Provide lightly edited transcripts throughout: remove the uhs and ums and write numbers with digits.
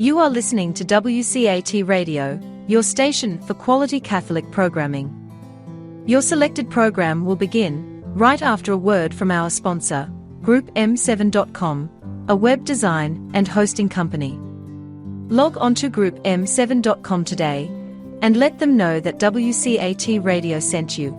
You are listening to WCAT Radio, your station for quality Catholic programming. Your selected program will begin right after a word from our sponsor, GroupM7.com, a web design and hosting company. Log on to GroupM7.com today and let them know that WCAT Radio sent you.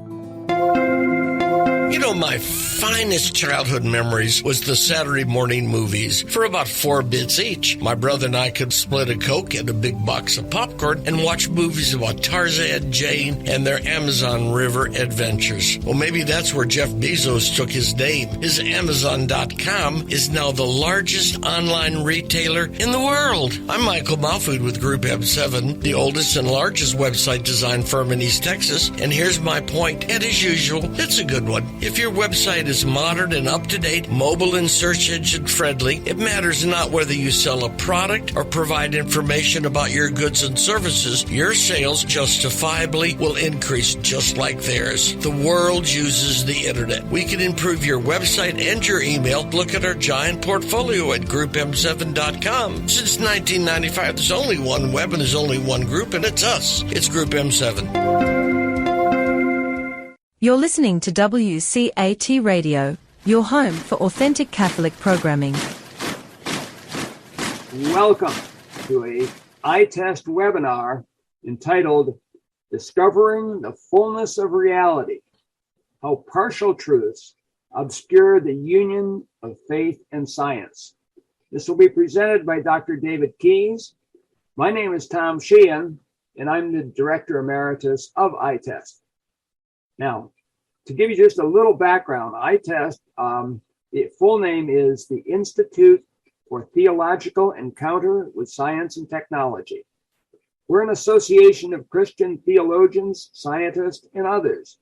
You know, my finest childhood memories was the Saturday morning movies for about 4 bits each. My brother and I could split a Coke and a big box of popcorn and watch movies about Tarzan, Jane, and their Amazon River adventures. Well, maybe that's where Jeff Bezos took his name. His Amazon.com is now the largest online retailer in the world. I'm Michael Malfood with Group M7, the oldest and largest website design firm in East Texas. And here's my point, and as usual, it's a good one. If your website is modern and up-to-date, mobile and search engine friendly, it matters not whether you sell a product or provide information about your goods and services, your sales justifiably will increase just like theirs. The world uses the internet. We can improve your website and your email. Look at our giant portfolio at GroupM7.com. Since 1995, there's only one web and there's only one group, and it's us. It's Group M7. You're listening to WCAT Radio, your home for authentic Catholic programming. Welcome to a iTest webinar entitled Discovering the Fullness of Reality, How Partial Truths Obscure the Union of Faith and Science. This will be presented by Dr. David Keyes. My name is Tom Sheehan, and I'm the Director Emeritus of iTest. Now, to give you just a little background, iTest, its full name is the Institute for Theological Encounter with Science and Technology. We're an association of Christian theologians, scientists, and others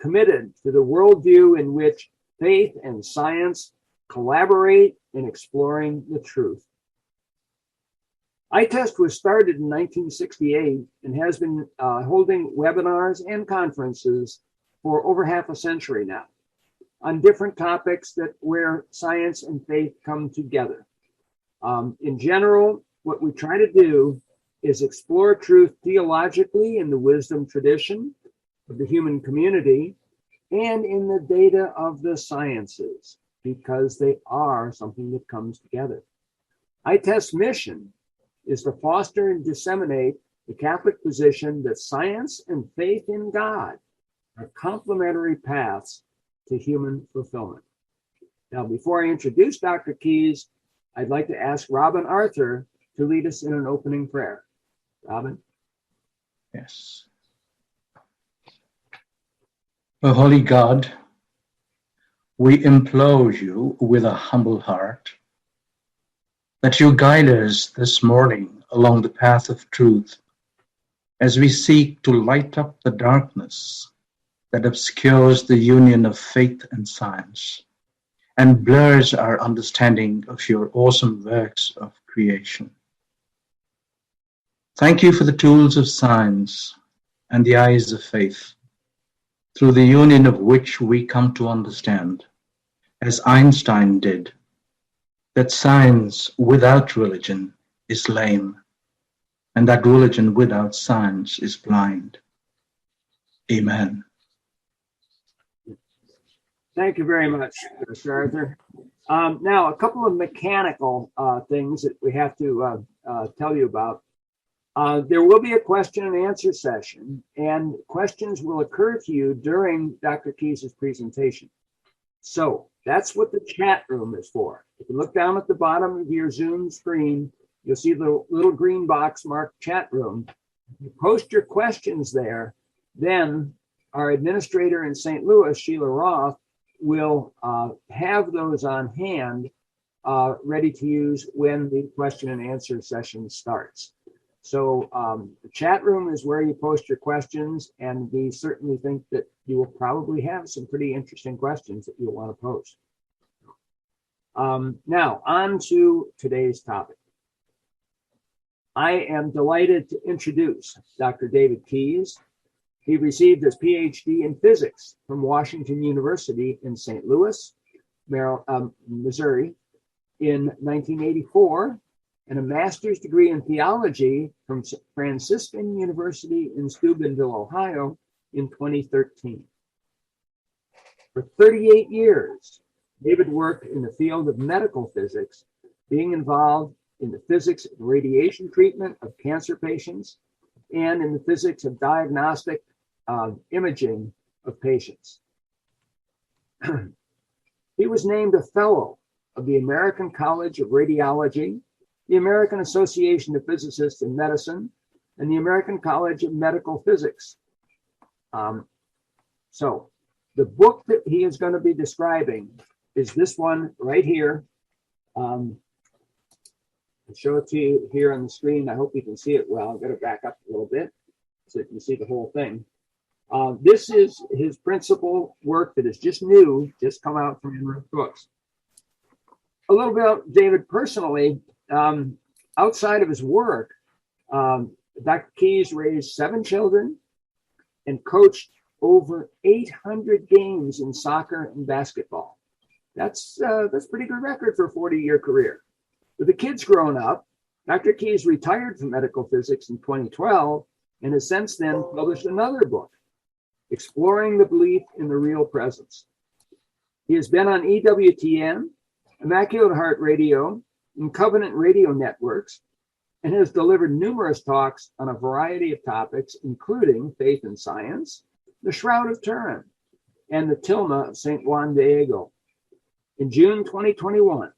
committed to the worldview in which faith and science collaborate in exploring the truth. iTest was started in 1968 and has been holding webinars and conferences for over half a century now on different topics where science and faith come together. In general, what we try to do is explore truth theologically in the wisdom tradition of the human community and in the data of the sciences, because they are something that comes together. iTest's mission is to foster and disseminate the Catholic position that science and faith in God are complementary paths to human fulfillment. Now, before I introduce Dr. Keyes, I'd like to ask Robin Arthur to lead us in an opening prayer. Robin? Yes. O Holy God, we implore you with a humble heart that you guide us this morning along the path of truth as we seek to light up the darkness that obscures the union of faith and science and blurs our understanding of your awesome works of creation. Thank you for the tools of science and the eyes of faith, through the union of which we come to understand, as Einstein did, that science without religion is lame, and that religion without science is blind. Amen. Thank you very much, Mr. Arthur. Now, a couple of mechanical things that we have to tell you about. There will be a question and answer session, and questions will occur to you during Dr. Keyes' presentation. So that's what the chat room is for. If you look down at the bottom of your Zoom screen, you'll see the little green box marked chat room. If you post your questions there, then our administrator in St. Louis, Sheila Roth, will have those on hand ready to use when the question and answer session starts. So the chat room is where you post your questions, and we certainly think that you will probably have some pretty interesting questions that you'll want to post. Now, on to today's topic. I am delighted to introduce Dr. David Keyes. He received his PhD in physics from Washington University in St. Louis, Missouri in 1984, and a master's degree in theology from Franciscan University in Steubenville, Ohio in 2013. For 38 years, David worked in the field of medical physics, being involved in the physics of radiation treatment of cancer patients and in the physics of diagnostic imaging of patients. He was named a fellow of the American College of Radiology, the American Association of Physicists in Medicine, and the American College of Medical Physics. So the book that he is going to be describing is this one right here. I'll show it to you here on the screen. I hope you can see it well. I'm going to back up a little bit so you can see the whole thing. This is his principal work that is just new, just come out from Enroute Books. A little bit about David personally. Outside of his work, Dr. Keyes raised 7 children and coached over 800 games in soccer and basketball. That's a pretty good record for a 40-year career. With the kids growing up, Dr. Keyes retired from medical physics in 2012 and has since then published another book, Exploring the Belief in the Real Presence. He has been on EWTN, Immaculate Heart Radio, and Covenant Radio networks, and has delivered numerous talks on a variety of topics, including faith and science, the Shroud of Turin, and the Tilma of St. Juan Diego. In June 2021,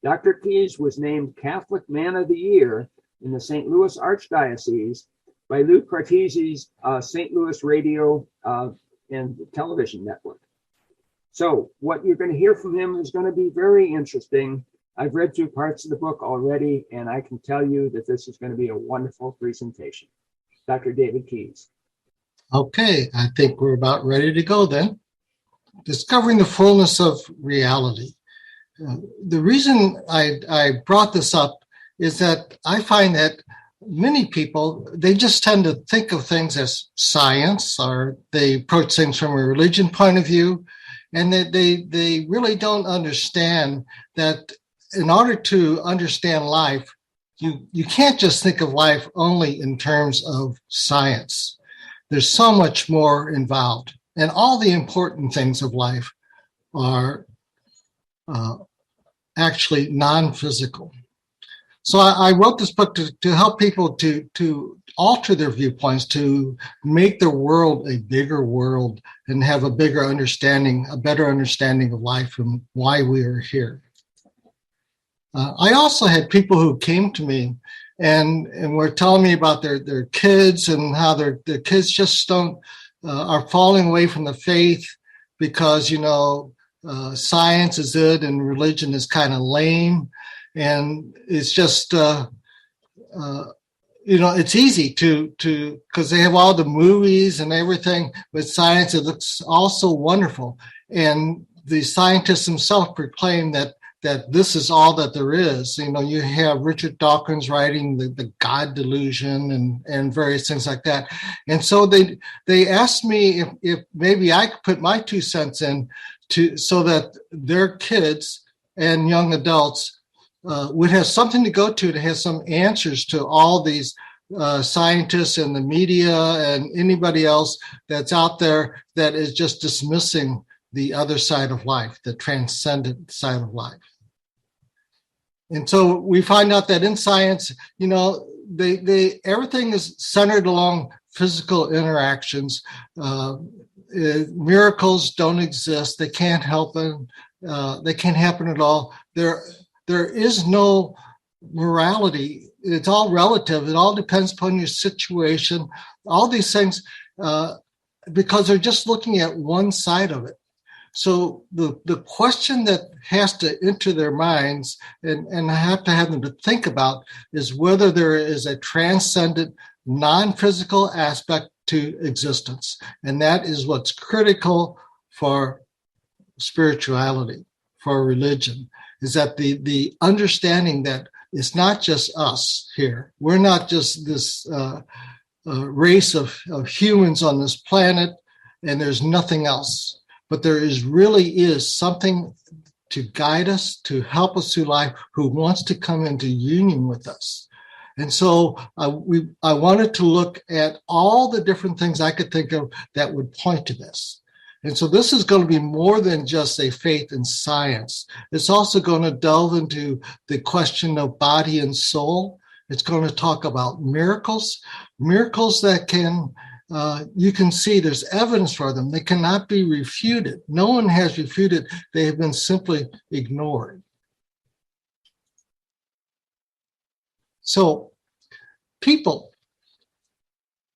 Dr. Keyes was named Catholic Man of the Year in the St. Louis Archdiocese by Lou Cortese's St. Louis Radio and Television Network. So what you're going to hear from him is going to be very interesting. I've read through parts of the book already, and I can tell you that this is going to be a wonderful presentation. Dr. David Keyes. Okay, I think we're about ready to go then. Discovering the fullness of reality. The reason I brought this up is that I find that many people, they just tend to think of things as science, or they approach things from a religion point of view, and that they really don't understand that in order to understand life, you can't just think of life only in terms of science. There's so much more involved, and all the important things of life are actually non-physical. So I wrote this book to help people to alter their viewpoints, to make the world a bigger world and have a better understanding of life and why we are here. I also had people who came to me and were telling me about their kids and how their kids just are falling away from the faith because, science is it and religion is kind of lame. And it's just, it's easy to because they have all the movies and everything with science. It looks all so wonderful. And the scientists themselves proclaim that this is all that there is. You have Richard Dawkins writing the God delusion and various things like that. And so they asked me if maybe I could put my 2 cents in so that their kids and young adults would have something to go to have some answers to all these scientists and the media and anybody else that's out there that is just dismissing the other side of life, the transcendent side of life. And so we find out that in science, everything is centered along physical interactions. Miracles don't exist. They can't help them. They can't happen at all. There is no morality. It's all relative. It all depends upon your situation. All these things, because they're just looking at one side of it. So the question that has to enter their minds and I have to have them to think about is whether there is a transcendent, non-physical aspect to existence. And that is what's critical for spirituality, for religion, is that the understanding that it's not just us here. We're not just this race of humans on this planet, and there's nothing else. But there really is something to guide us, to help us through life, who wants to come into union with us. And so I wanted to look at all the different things I could think of that would point to this. And so this is going to be more than just a faith in science. It's also going to delve into the question of body and soul. It's going to talk about miracles that can, you can see there's evidence for them. They cannot be refuted. No one has refuted. They have been simply ignored. So people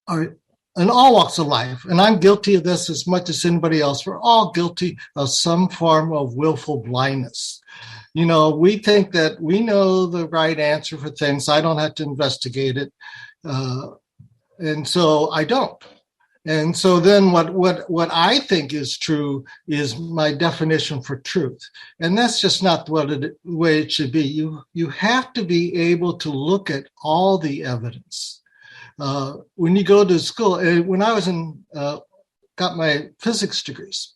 are in all walks of life, and I'm guilty of this as much as anybody else. We're all guilty of some form of willful blindness. You know, we think that we know the right answer for things. I don't have to investigate it. And so I don't. And so then what I think is true is my definition for truth. And that's just not the way it should be. You have to be able to look at all the evidence. When you go to school, when I was got my physics degrees,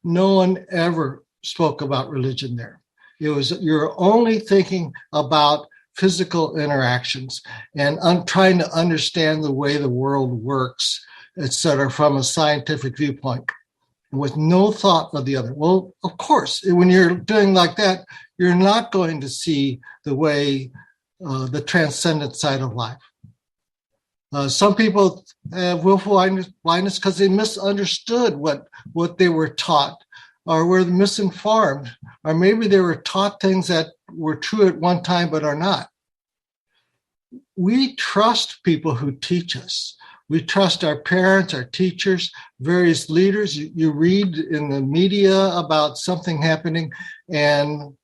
no one ever spoke about religion there. It was, you're only thinking about physical interactions and trying to understand the way the world works, et cetera, from a scientific viewpoint, with no thought of the other. Well, of course, when you're doing like that, you're not going to see the way, the transcendent side of life. Some people have willful blindness because they misunderstood what they were taught, or were misinformed, or maybe they were taught things that were true at one time but are not. We trust people who teach us. We trust our parents, our teachers, various leaders. You read in the media about something happening, and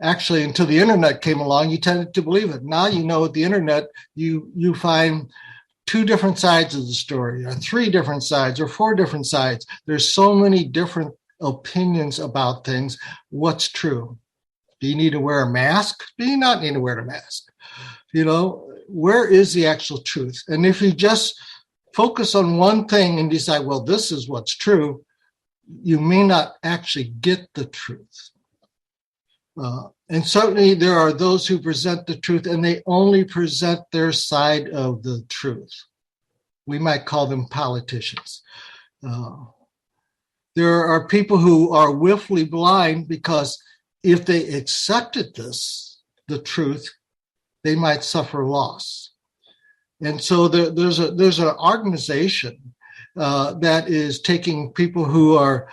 actually until the internet came along, you tended to believe it. Now you know with the internet, you find 2 different sides of the story, or 3 different sides, or 4 different sides. There's so many different opinions about things. What's true? Do you need to wear a mask? Do you not need to wear a mask? You know, where is the actual truth? And if you just focus on one thing and decide, well, this is what's true, you may not actually get the truth. And certainly there are those who present the truth and they only present their side of the truth. We might call them politicians. There are people who are willfully blind because if they accepted the truth, they might suffer loss. And so there's an organization that is taking people who are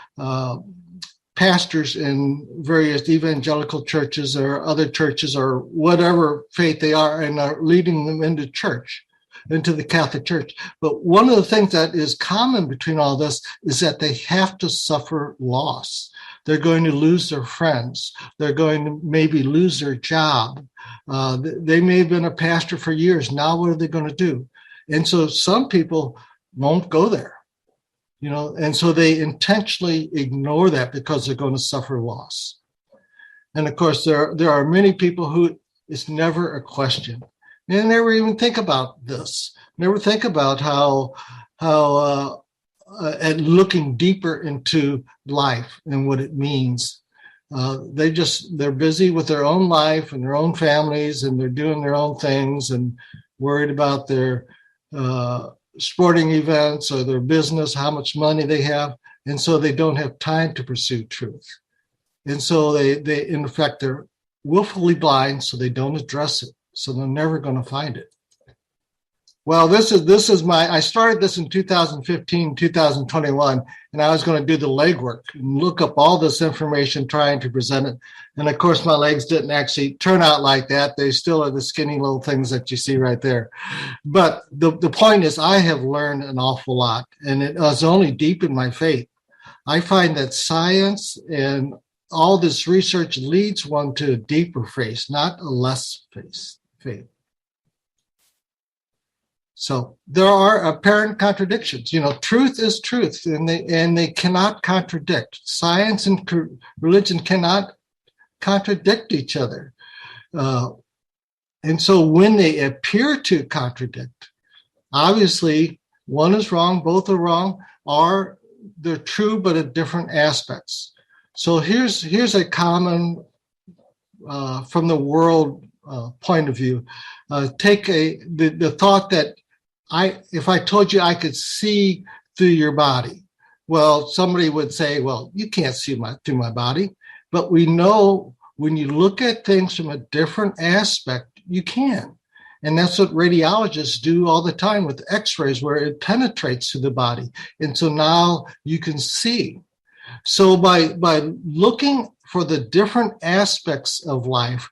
pastors in various evangelical churches or other churches or whatever faith they are, and are leading them into church, into the Catholic Church. But one of the things that is common between all this is that they have to suffer loss. They're going to lose their friends. They're going to maybe lose their job. They may have been a pastor for years. Now what are they going to do? And so some people won't go there. You know, and so they intentionally ignore that because they're going to suffer loss. And of course, there are many people who it's never a question. They never even think about this. Never think about how and looking deeper into life and what it means. They're busy with their own life and their own families, and they're doing their own things and worried about their sporting events or their business, how much money they have. And so they don't have time to pursue truth. And so they in effect, they're willfully blind, so they don't address it. So they're never going to find it. Well, this is I started this in 2015, 2021, and I was going to do the legwork and look up all this information, trying to present it. And of course, my legs didn't actually turn out like that. They still are the skinny little things that you see right there. But the point is, I have learned an awful lot, and it has only deepened my faith. I find that science and all this research leads one to a deeper faith, not a less faith. So there are apparent contradictions. You know, truth is truth, and they cannot contradict. Science and religion cannot contradict each other. And so when they appear to contradict, obviously one is wrong, both are wrong, or they're true but at different aspects. So here's a common from the world point of view. Take the thought that if I told you I could see through your body, well, somebody would say, well, you can't see through my body. But we know when you look at things from a different aspect, you can. And that's what radiologists do all the time with x-rays, where it penetrates through the body. And so now you can see. So by looking for the different aspects of life,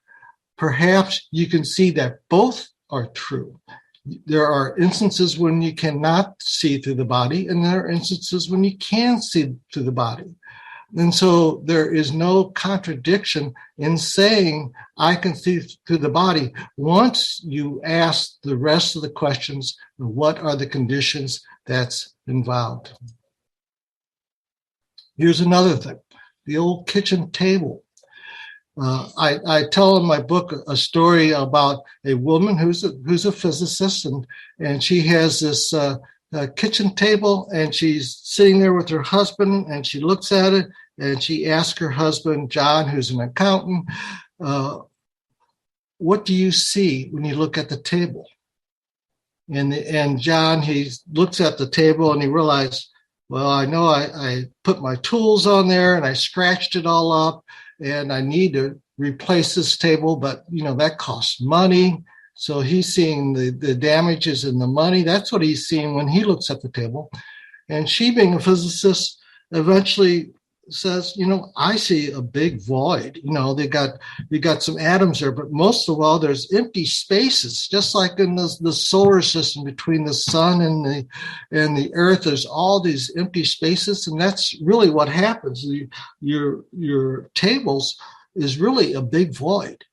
perhaps you can see that both are true. There are instances when you cannot see through the body, and there are instances when you can see through the body. And so there is no contradiction in saying I can see through the body once you ask the rest of the questions, what are the conditions that's involved? Here's another thing, the old kitchen table. I tell in my book a story about a woman who's a physicist, and she has this kitchen table, and she's sitting there with her husband, and she looks at it, and she asks her husband, John, who's an accountant, what do you see when you look at the table? And John, he looks at the table and he realized, well, I know I put my tools on there and I scratched it all up, and I need to replace this table, but that costs money. So he's seeing the damages in the money. That's what he's seeing when he looks at the table. And she, being a physicist, eventually says, I see a big void. We got some atoms there, but most of all, there's empty spaces, just like in the solar system between the sun and the earth. There's all these empty spaces, and that's really what happens. Your tables is really a big void.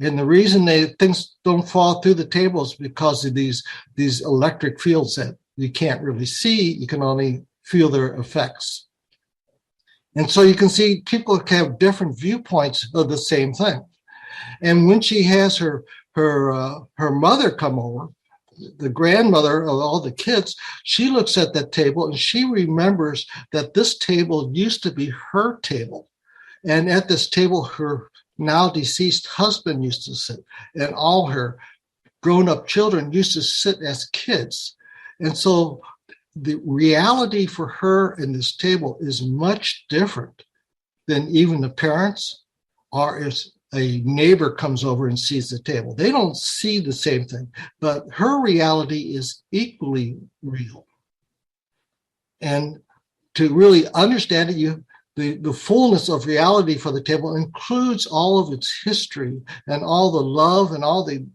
And the reason things don't fall through the tables because of these electric fields that you can't really see. You can only feel their effects. And so you can see people have different viewpoints of the same thing. And when she has her mother come over, the grandmother of all the kids, she looks at that table and she remembers that this table used to be her table. And at this table, her now deceased husband used to sit, and all her grown-up children used to sit as kids. And so the reality for her in this table is much different than even the parents, or if a neighbor comes over and sees the table. They don't see the same thing, but her reality is equally real. And to really understand it, the fullness of reality for the table includes all of its history and all the love and all the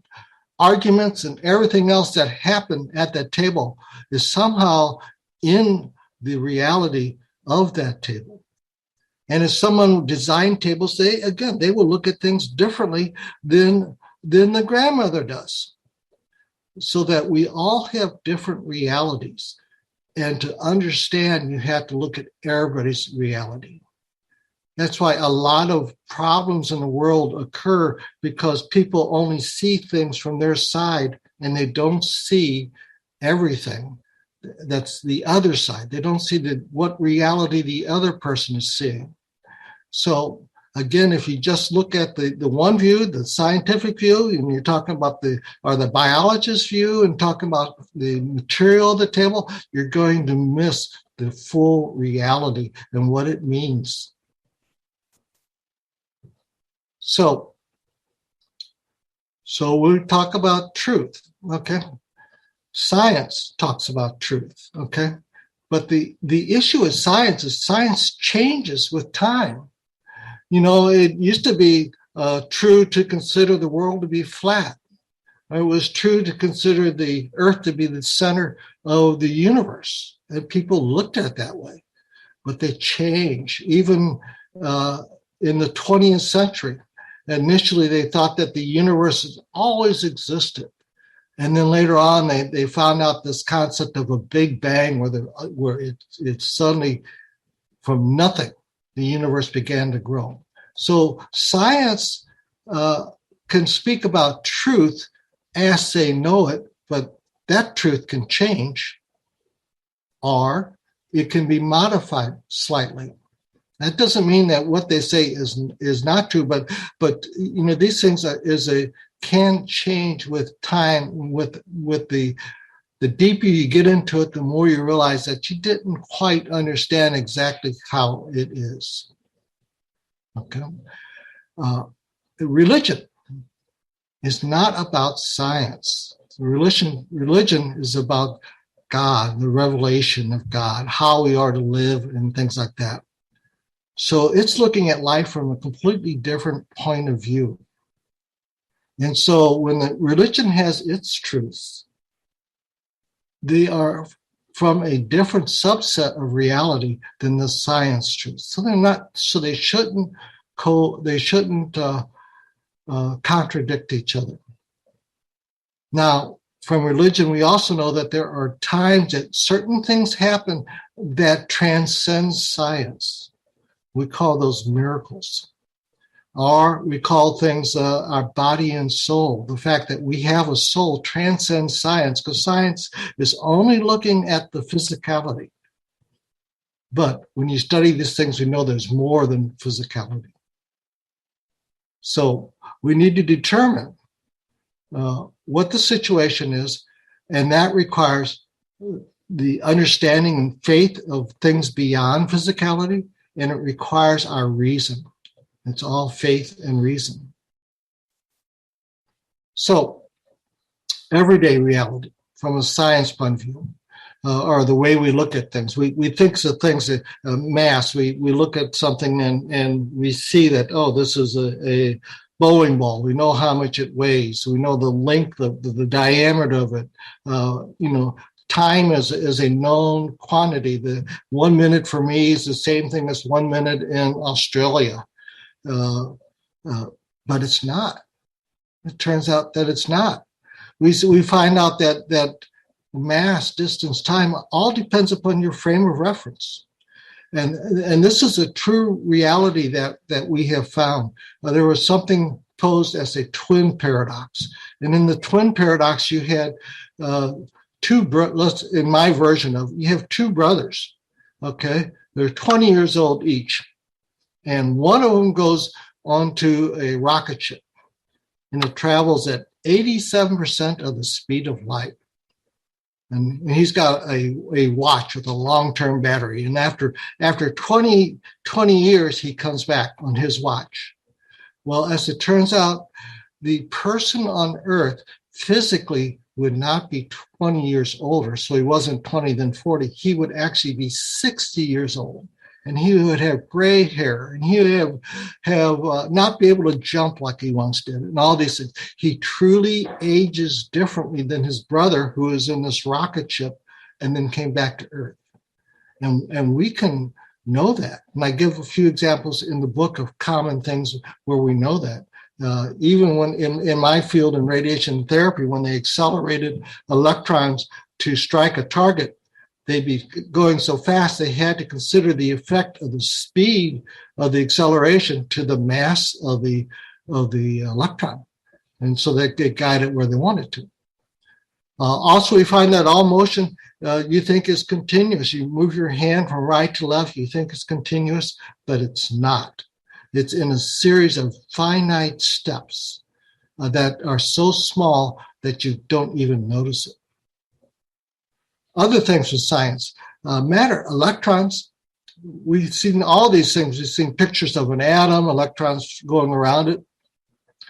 arguments and everything else that happened at that table is somehow in the reality of that table. And if someone designed tables, they will look at things differently than the grandmother does. So that we all have different realities. And to understand, you have to look at everybody's reality. That's why a lot of problems in the world occur, because people only see things from their side and they don't see everything. That's the other side. They don't see what reality the other person is seeing. So again, if you just look at the one view, the scientific view, and you're talking about the biologist view and talking about the material of the table, you're going to miss the full reality and what it means. So we'll talk about truth, okay? Science talks about truth, okay? But the issue with science is science changes with time. It used to be true to consider the world to be flat. It was true to consider the earth to be the center of the universe. And people looked at it that way. But they change. Even in the 20th century, initially they thought that the universe has always existed. And then later on, they found out this concept of a Big Bang, where it suddenly, from nothing, the universe began to grow. So science can speak about truth as they know it, but that truth can change, or it can be modified slightly. That doesn't mean that what they say is not true, but these things can change with time. With the deeper you get into it, the more you realize that you didn't quite understand exactly how it is. Okay, religion is not about science. Religion is about God, the revelation of God, how we are to live, and things like that. So it's looking at life from a completely different point of view. And so when the religion has its truths, they are from a different subset of reality than the science truth. So they're not. So they shouldn't contradict each other. Now, from religion, we also know that there are times that certain things happen that transcend science. We call those miracles. Or we call things our body and soul. The fact that we have a soul transcends science, because science is only looking at the physicality. But when you study these things, we know there's more than physicality. So we need to determine what the situation is, and that requires the understanding and faith of things beyond physicality, and it requires our reason. It's all faith and reason. So, everyday reality, from a science point of view, or the way we look at things, we think of things that mass. We look at something and we see that, oh, this is a bowling ball. We know how much it weighs. We know the length of the diameter of it. Time is a known quantity. The 1 minute for me is the same thing as 1 minute in Australia. But it's not. It turns out that it's not. We find out that mass, distance, time all depends upon your frame of reference. And this is a true reality that we have found. There was something posed as a twin paradox. And in the twin paradox, you had in my version of, you have two brothers, okay? They're 20 years old each. And one of them goes onto a rocket ship, and it travels at 87% of the speed of light. And he's got a watch with a long-term battery. And after 20 years, he comes back on his watch. Well, as it turns out, the person on Earth physically would not be 20 years older. So he wasn't 20, then 40. He would actually be 60 years old. And he would have gray hair, and he would have not be able to jump like he once did, and all these things. He truly ages differently than his brother, who is in this rocket ship and then came back to Earth. And we can know that. And I give a few examples in the book of common things where we know that. Even when in my field in radiation therapy, when they accelerated electrons to strike a target, they'd be going so fast they had to consider the effect of the speed of the acceleration to the mass of the electron, and so they could guide it where they wanted to. Also, we find that all motion you think is continuous. You move your hand from right to left, you think it's continuous, but it's not. It's in a series of finite steps that are so small that you don't even notice it. Other things with science, matter, electrons. We've seen all these things. We've seen pictures of an atom, electrons going around it.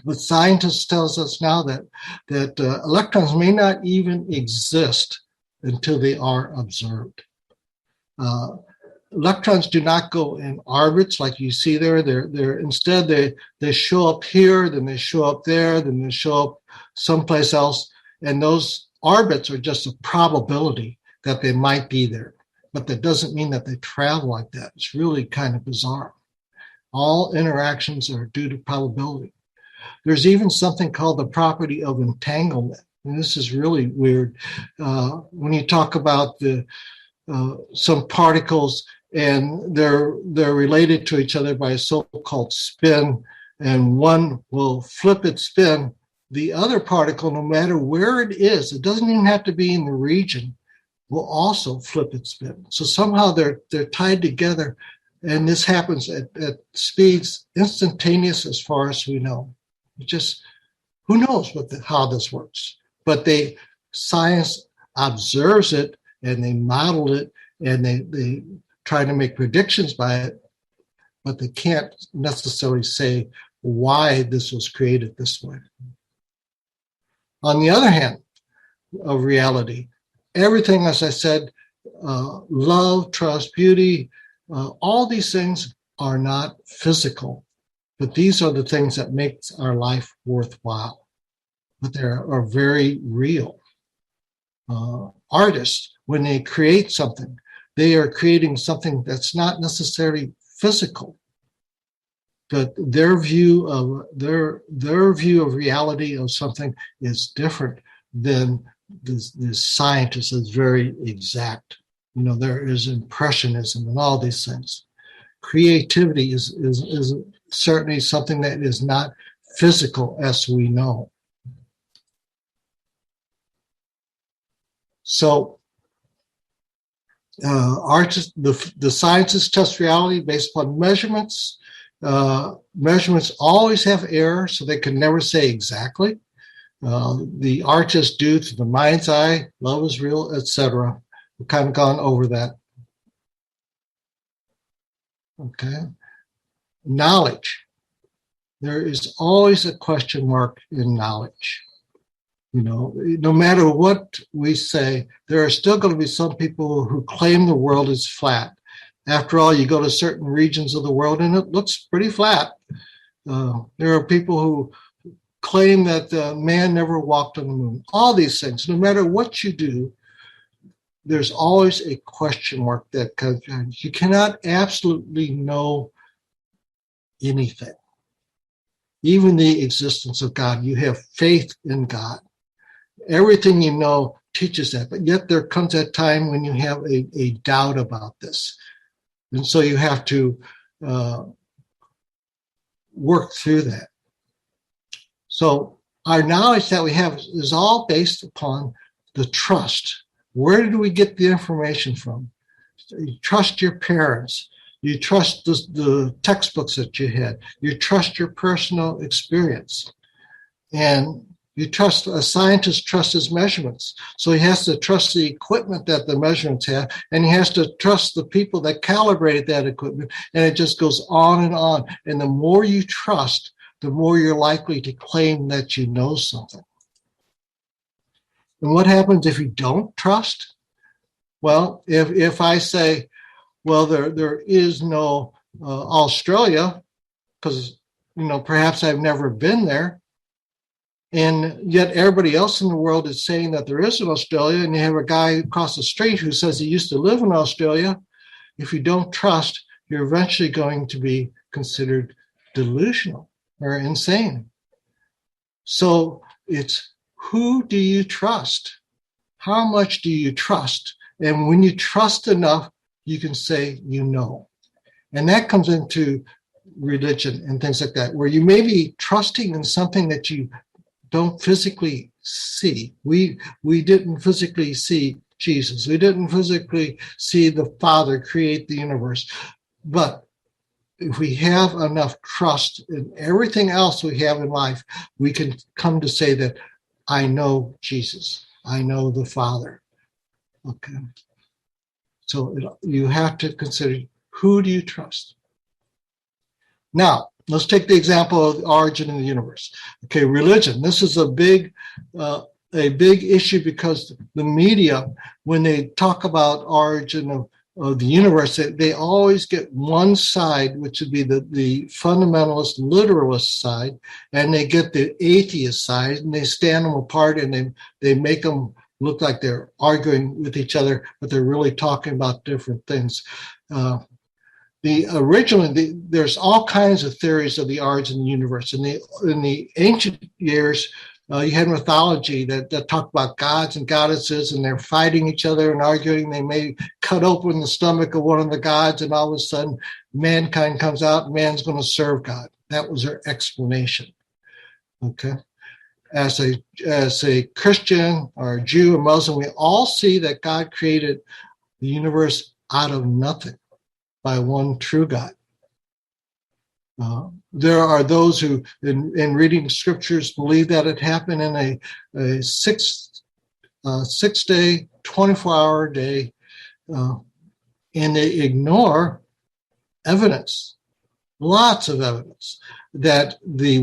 But scientists tells us now that electrons may not even exist until they are observed. Electrons do not go in orbits like you see there. They're instead they show up here, then they show up there, then they show up someplace else, and those orbits are just a probability that they might be there, but that doesn't mean that they travel like that. It's really kind of bizarre. All interactions are due to probability. There's even something called the property of entanglement, and this is really weird. When you talk about some particles and they're related to each other by a so-called spin, and one will flip its spin, the other particle, no matter where it is, it doesn't even have to be in the region, will also flip its spin. So somehow they're tied together And this happens at speeds instantaneous as far as we know. It just, who knows how this works? But science observes it, and they model it, and they try to make predictions by it, but they can't necessarily say why this was created this way. On the other hand of reality, everything, as I said, love, trust, beauty, all these things are not physical, but these are the things that make our life worthwhile. But they are very real. Artists, when they create something, they are creating something that's not necessarily physical, but their view of reality of something is different than the scientist is very exact. There is impressionism and all these things. Creativity is certainly something that is not physical as we know. So the scientists test reality based upon measurements. Measurements always have error, so they can never say exactly. The artists do to the mind's eye, love is real, etc. We've kind of gone over that. Okay. Knowledge. There is always a question mark in knowledge. No matter what we say, there are still going to be some people who claim the world is flat. After all, you go to certain regions of the world and it looks pretty flat. There are people who claim that man never walked on the moon. All these things, no matter what you do, there's always a question mark that you cannot absolutely know anything. Even the existence of God, you have faith in God. Everything you know teaches that, but yet there comes a time when you have a doubt about this. And so you have to work through that. So our knowledge that we have is all based upon the trust. Where did we get the information from? You trust your parents. You trust the textbooks that you had. You trust your personal experience. And you trust, a scientist trusts his measurements. So he has to trust the equipment that the measurements have, and he has to trust the people that calibrated that equipment, and it just goes on and on. And the more you trust, the more you're likely to claim that you know something. And what happens if you don't trust? Well, if I say, well, there is no Australia, because, perhaps I've never been there, and yet everybody else in the world is saying that there is an Australia, and you have a guy across the street who says he used to live in Australia. If you don't trust, you're eventually going to be considered delusional or insane. So it's, who do you trust? How much do you trust? And when you trust enough, you can say you know. And that comes into religion and things like that, where you may be trusting in something that you don't physically see. We didn't physically see Jesus. We didn't physically see the Father create the universe. But if we have enough trust in everything else we have in life, we can come to say that I know Jesus. I know the Father. Okay. So you have to consider, who do you trust? Now, let's take the example of the origin of the universe. Okay, religion. This is a big issue because the media, when they talk about origin of the universe, they always get one side, which would be the fundamentalist, literalist side, and they get the atheist side, and they stand them apart, and they make them look like they're arguing with each other, but they're really talking about different things. There's all kinds of theories of the origin of the universe. In the ancient years, you had mythology that talked about gods and goddesses, and they're fighting each other and arguing. They may cut open the stomach of one of the gods, and all of a sudden, mankind comes out, and man's going to serve God. That was their explanation. Okay. As a Christian or a Jew or Muslim, we all see that God created the universe out of nothing. by one true God. There are those who, in reading scriptures, believe that it happened in a 6-day, 24-hour day, and they ignore evidence, lots of evidence, that the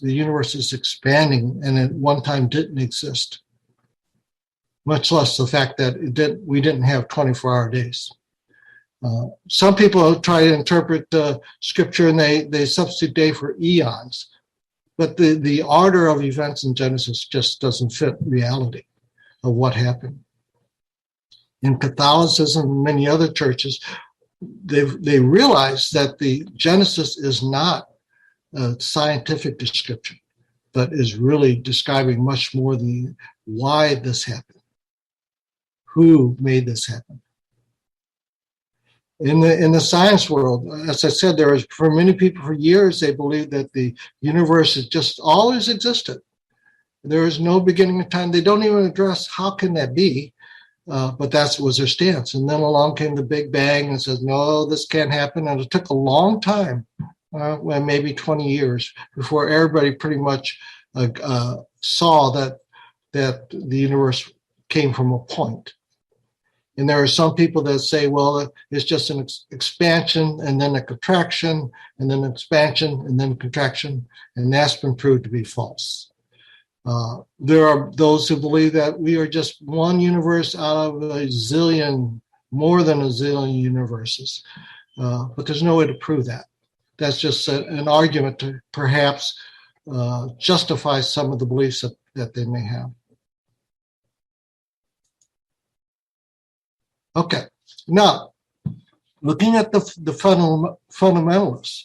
universe is expanding and at one time didn't exist, much less the fact that we didn't have 24-hour days. Some people try to interpret scripture and they substitute day for eons, but the order of events in Genesis just doesn't fit reality of what happened. In Catholicism and many other churches, they realize that the Genesis is not a scientific description, but is really describing much more the why this happened, who made this happen. In the science world, as I said, for many people for years, they believe that the universe has just always existed. There is no beginning of time. They don't even address how can that be, but that was their stance. And then along came the Big Bang and says, no, this can't happen. And it took a long time, maybe 20 years, before everybody pretty much saw that the universe came from a point. And there are some people that say, well, it's just an expansion and then a contraction and then expansion and then contraction. And that's been proved to be false. There are those who believe that we are just one universe out of a zillion, more than a zillion universes. But there's no way to prove that. That's just an argument to perhaps justify some of the beliefs that they may have. Okay, now, looking at the fundamentalists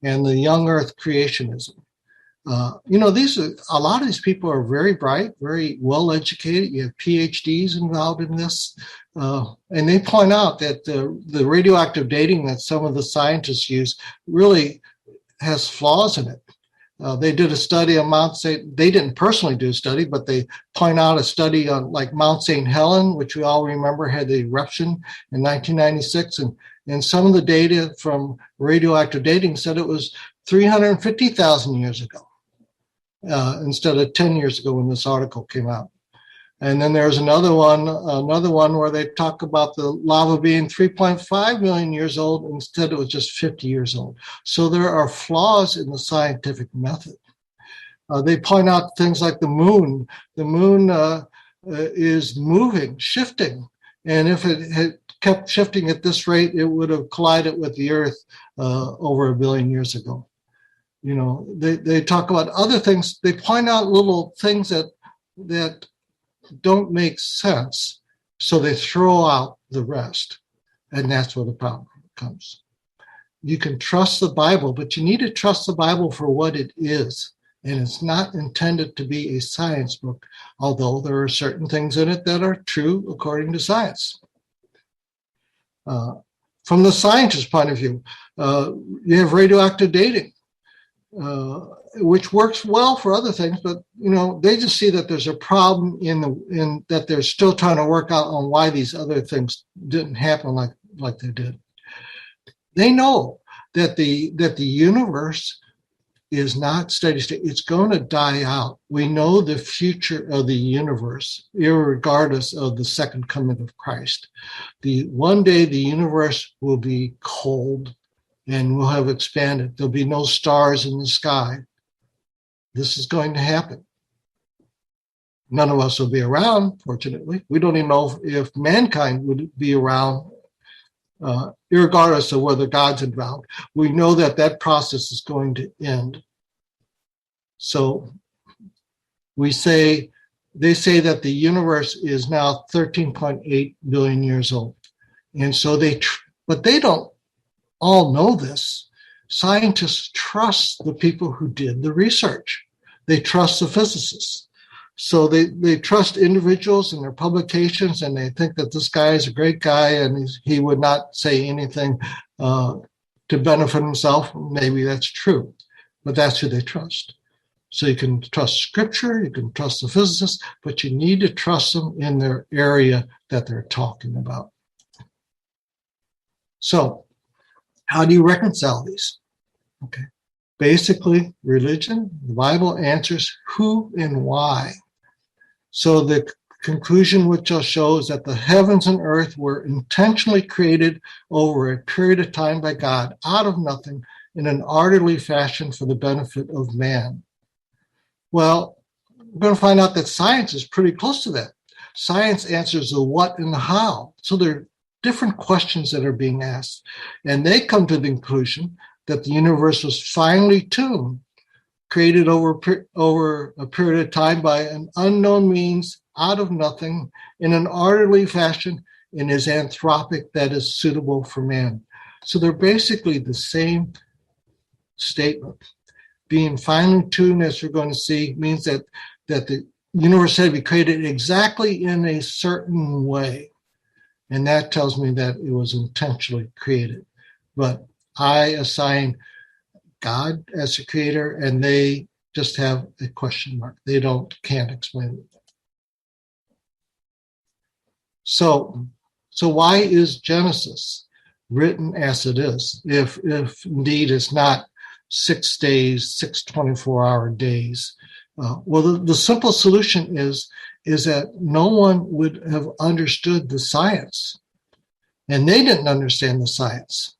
and the young earth creationism, a lot of these people are very bright, very well educated. You have PhDs involved in this, and they point out that the radioactive dating that some of the scientists use really has flaws in it. They did a study on Mount St. They didn't personally do a study, but they point out a study on like Mount St. Helen, which we all remember had the eruption in 1996. And some of the data from radioactive dating said it was 350,000 years ago, instead of 10 years ago when this article came out. And then there's another one where they talk about the lava being 3.5 million years old. Instead, it was just 50 years old. So there are flaws in the scientific method. They point out things like the moon. The moon is moving, shifting. And if it had kept shifting at this rate, it would have collided with the Earth over 1 billion years ago. They talk about other things. They point out little things that don't make sense, so they throw out the rest, and that's where the problem comes. You can trust the Bible, but you need to trust the Bible for what it is, and it's not intended to be a science book, although there are certain things in it that are true according to science. From the scientist's point of view, you have radioactive dating, which works well for other things, but they just see that there's a problem in that they're still trying to work out on why these other things didn't happen like they did. They know that the universe is not steady state. It's going to die out. We know the future of the universe, irregardless of the second coming of Christ. One day the universe will be cold and will have expanded. There'll be no stars in the sky. This is going to happen. None of us will be around, fortunately. We don't even know if mankind would be around, irregardless of whether God's involved. We know that process is going to end. So they say that the universe is now 13.8 billion years old. And so but they don't all know this. Scientists trust the people who did the research. They trust the physicists. So they trust individuals and their publications, and they think that this guy is a great guy and he would not say anything to benefit himself. Maybe that's true, but that's who they trust. So you can trust scripture, you can trust the physicists, but you need to trust them in their area that they're talking about. So how do you reconcile these? Okay. Basically, religion, the Bible answers who and why. So the conclusion which I'll show is that the heavens and earth were intentionally created over a period of time by God out of nothing in an orderly fashion for the benefit of man. Well, we're going to find out that science is pretty close to that. Science answers the what and the how. So there are different questions that are being asked. And they come to the conclusion that the universe was finely tuned, created over a period of time by an unknown means, out of nothing, in an orderly fashion, and is anthropic, that is suitable for man. So they're basically the same statement. Being finely tuned, as we're going to see, means that the universe had to be created exactly in a certain way. And that tells me that it was intentionally created. But I assign God as a creator, and they just have a question mark. They can't explain it. So why is Genesis written as it is, if indeed it's not 6 days, 6 24-hour days? Well, the simple solution is that no one would have understood the science, and they didn't understand the science.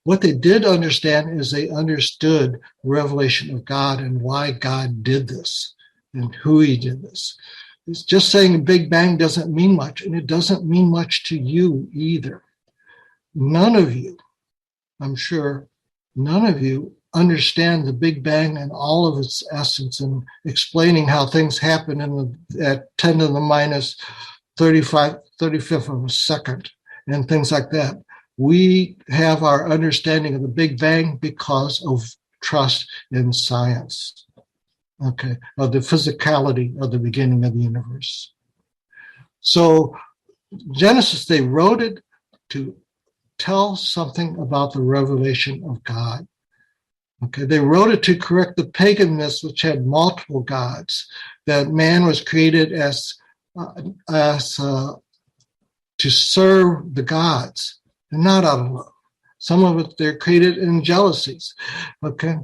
What they did understand is they understood revelation of God and why God did this and who he did this. It's just saying a Big Bang doesn't mean much, and it doesn't mean much to you either. None of you, I'm sure, none of you understand the Big Bang and all of its essence and explaining how things happen at 10 to the minus 35th of a second and things like that. We have our understanding of the Big Bang because of trust in science, okay, of the physicality of the beginning of the universe. So Genesis, they wrote it to tell something about the revelation of God. Okay, they wrote it to correct the pagan myths, which had multiple gods, that man was created as to serve the gods, and not out of love. Some of it, they're created in jealousies. Okay,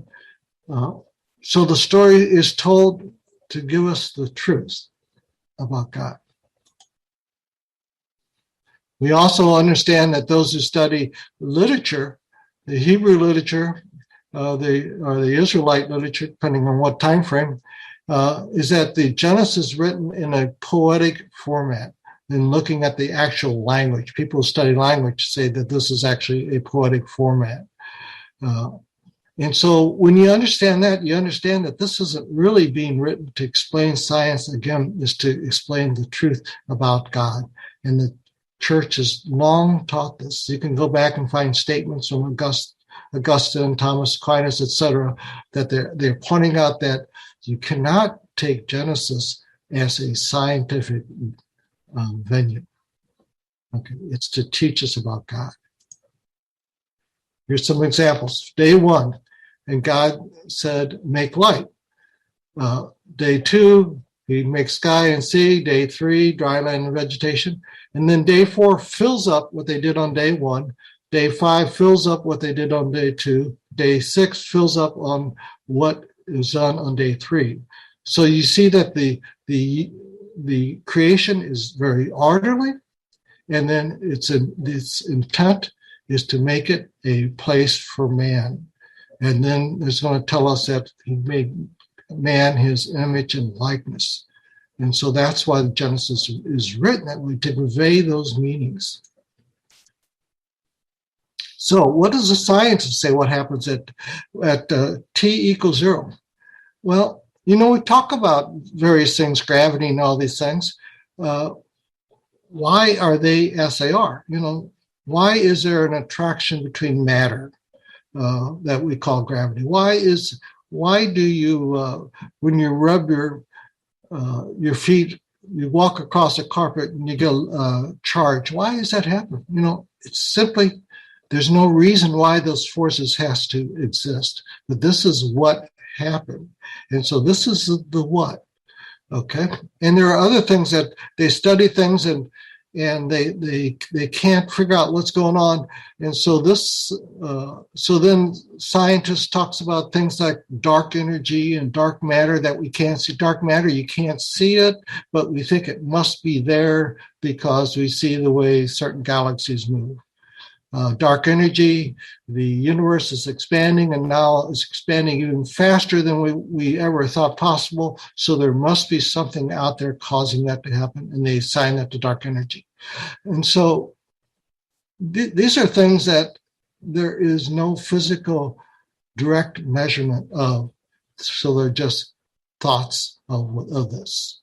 so the story is told to give us the truth about God. We also understand that those who study literature, the Hebrew literature, the Israelite literature, depending on what time frame, is that the Genesis is written in a poetic format. And looking at the actual language, people who study language say that this is actually a poetic format. And so when you understand that, you understand that this isn't really being written to explain science. Again, is to explain the truth about God. And the church has long taught this. You can go back and find statements from Augustine, Thomas Aquinas, etc., that they're pointing out that you cannot take Genesis as a scientific venue. Okay, it's to teach us about God. Here's some examples. Day 1, and God said, make light. Day 2, he makes sky and sea. Day 3, dry land and vegetation. And then day 4 fills up what they did on day 1. Day 5 fills up what they did on day 2. Day 6 fills up on what is done on day 3. So you see that the creation is very orderly, and then its intent is to make it a place for man. And then it's going to tell us that he made man his image and likeness. And so that's why the Genesis is written, that way to convey those meanings. So what does the scientists say what happens at t = 0? Well, we talk about various things, gravity and all these things. Why are they as they are? Why is there an attraction between matter that we call gravity? Why do you, when you rub your feet, you walk across a carpet and you get a charge? Why does that happen? It's simply, there's no reason why those forces has to exist, but this is what happened. And so this is the what, okay? And there are other things that they study things, and and they can't figure out what's going on. And so then scientists talks about things like dark energy and dark matter that we can't see. Dark matter, you can't see it, but we think it must be there because we see the way certain galaxies move. Dark energy, the universe is expanding, and now it's expanding even faster than we ever thought possible. So there must be something out there causing that to happen, and they assign that to dark energy. And so these are things that there is no physical direct measurement of. So they're just thoughts of this.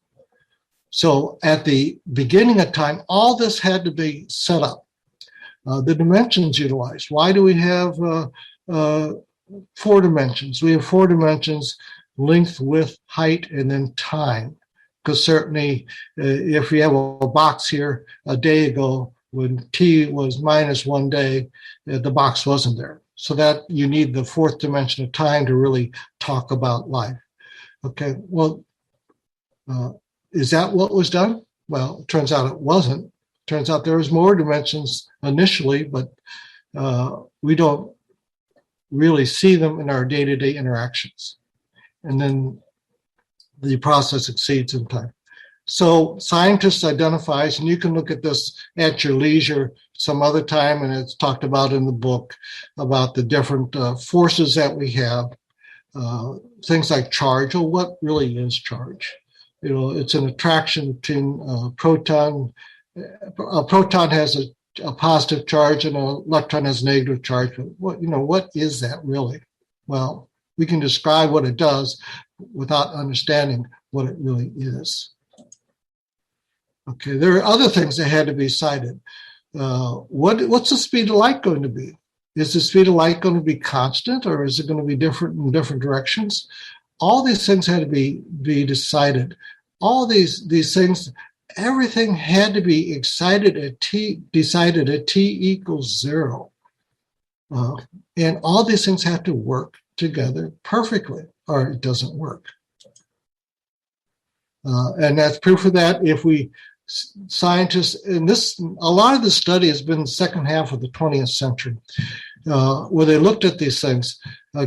So at the beginning of time, all this had to be set up. The dimensions utilized. Why do we have 4 dimensions? We have 4 dimensions: length, width, height, and then time. Because certainly, if we have a box here a day ago, when t was minus 1 day, the box wasn't there. So that you need the 4th dimension of time to really talk about life. Okay, well, is that what was done? Well, it turns out it wasn't. Turns out there was more dimensions initially, but we don't really see them in our day-to-day interactions. And then the process exceeds in time. So scientists identifies, and you can look at this at your leisure some other time, and it's talked about in the book about the different forces that we have. Things like charge. Well, what really is charge? It's an attraction between a proton. A proton has a positive charge and an electron has a negative charge. But what is that really? Well, we can describe what it does without understanding what it really is. Okay, there are other things that had to be cited. What's the speed of light going to be? Is the speed of light going to be constant, or is it going to be different in different directions? All these things had to be decided. All these things. Everything had to be decided at t equals 0. And all these things have to work together perfectly, or it doesn't work. And that's proof of that. If we scientists, and a lot of the study has been the second half of the 20th century, where they looked at these things.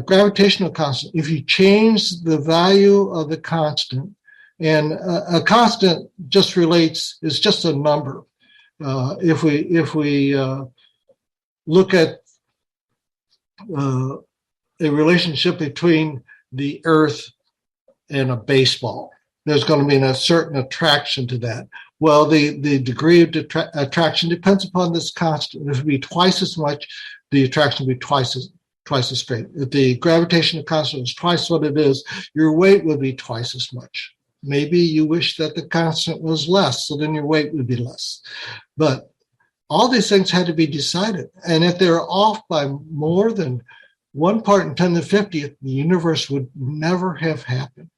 Gravitational constant, if you change the value of the constant, and a constant just is just a number. If we look at a relationship between the Earth and a baseball, there's going to be a certain attraction to that. Well, the degree of attraction depends upon this constant. If it would be twice as much, the attraction would be twice as great. If the gravitational constant is twice what it is, your weight would be twice as much. Maybe you wish that the constant was less, so then your weight would be less. But all these things had to be decided. And if they're off by more than 1 part in 10 to the 50th, the universe would never have happened.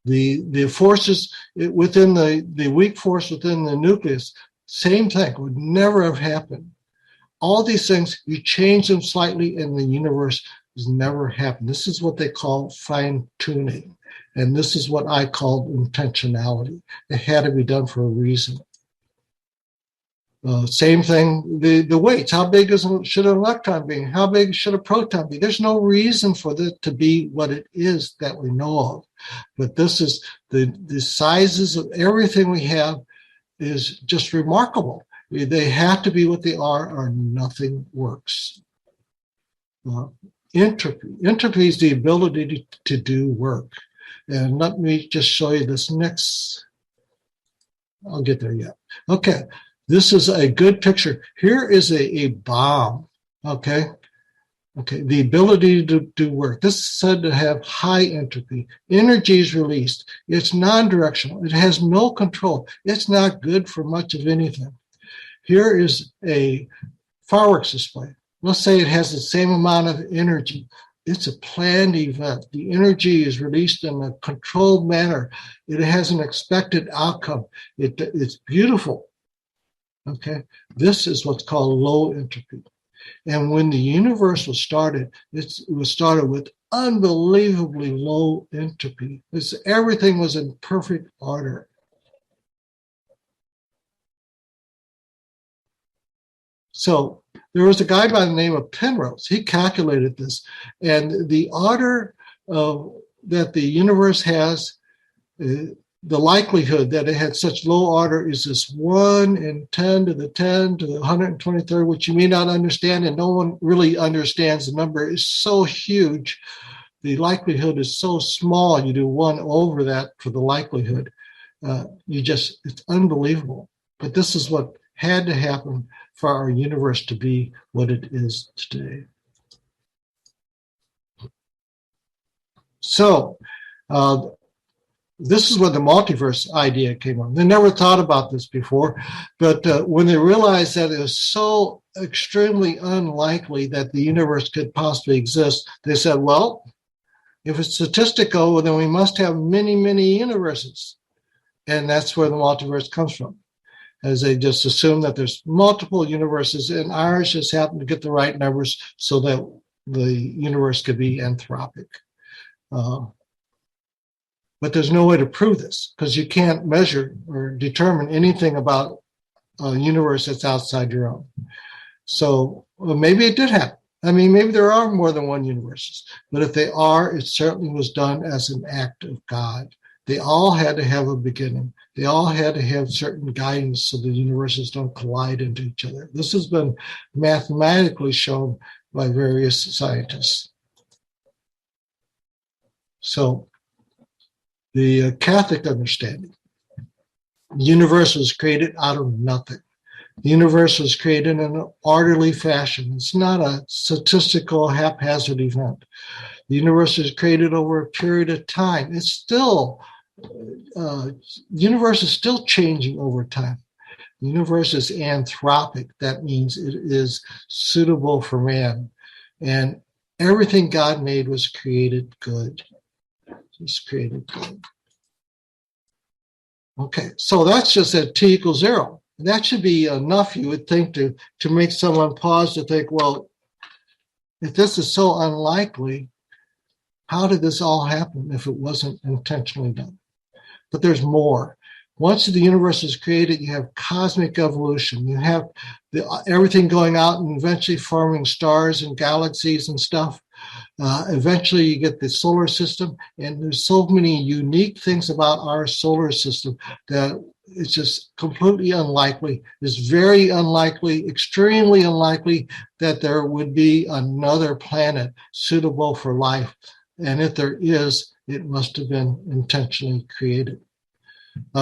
The forces within the weak force within the nucleus, same thing, would never have happened. All these things, you change them slightly and the universe has never happened. This is what they call fine-tuning. And this is what I call intentionality. It had to be done for a reason. Same thing, the weights. How big should an electron be? How big should a proton be? There's no reason for it to be what it is that we know of. But this is the sizes of everything we have is just remarkable. They have to be what they are or nothing works. Entropy. Entropy is the ability to do work. And let me just show you this next. I'll get there yet. Okay, this is a good picture. Here is a bomb, okay? Okay, the ability to do work. This is said to have high entropy. Energy is released. It's non-directional. It has no control. It's not good for much of anything. Here is a fireworks display. Let's say it has the same amount of energy. It's a planned event. The energy is released in a controlled manner. It has an expected outcome. It's beautiful. Okay, this is what's called low entropy. And when the universe was started, it was started with unbelievably low entropy. Everything was in perfect order. So there was a guy by the name of Penrose. He calculated this, and the order that the universe has, the likelihood that it had such low order is this 1 in 10 to the 10 to the 123rd, which you may not understand, and no one really understands. The number is so huge. The likelihood is so small. You do 1 over that for the likelihood. It's unbelievable. But this is what had to happen for our universe to be what it is today. So, this is where the multiverse idea came on. They never thought about this before, but when they realized that it was so extremely unlikely that the universe could possibly exist, they said, well, if it's statistical, then we must have many, many universes. And that's where the multiverse comes from, as they just assume that there's multiple universes, and ours just happen to get the right numbers so that the universe could be anthropic. But there's no way to prove this, because you can't measure or determine anything about a universe that's outside your own. So maybe it did happen. I mean, maybe there are more than one universes, but if they are, it certainly was done as an act of God. They all had to have a beginning. They all had to have certain guidance so the universes don't collide into each other. This has been mathematically shown by various scientists. So the Catholic understanding, the universe was created out of nothing. The universe was created in an orderly fashion. It's not a statistical haphazard event. The universe was created over a period of time. It's still, the universe is still changing over time. The universe is anthropic. That means it is suitable for man. And everything God made was created good. It's created good. Okay, so that's just at t equals 0. That should be enough, you would think, to make someone pause to think, well, if this is so unlikely, how did this all happen if it wasn't intentionally done? But there's more. Once the universe is created, you have cosmic evolution. You have everything going out and eventually forming stars and galaxies and stuff. Eventually, you get the solar system, and there's so many unique things about our solar system that it's just completely unlikely. It's very unlikely, extremely unlikely that there would be another planet suitable for life. And if there is, it must have been intentionally created.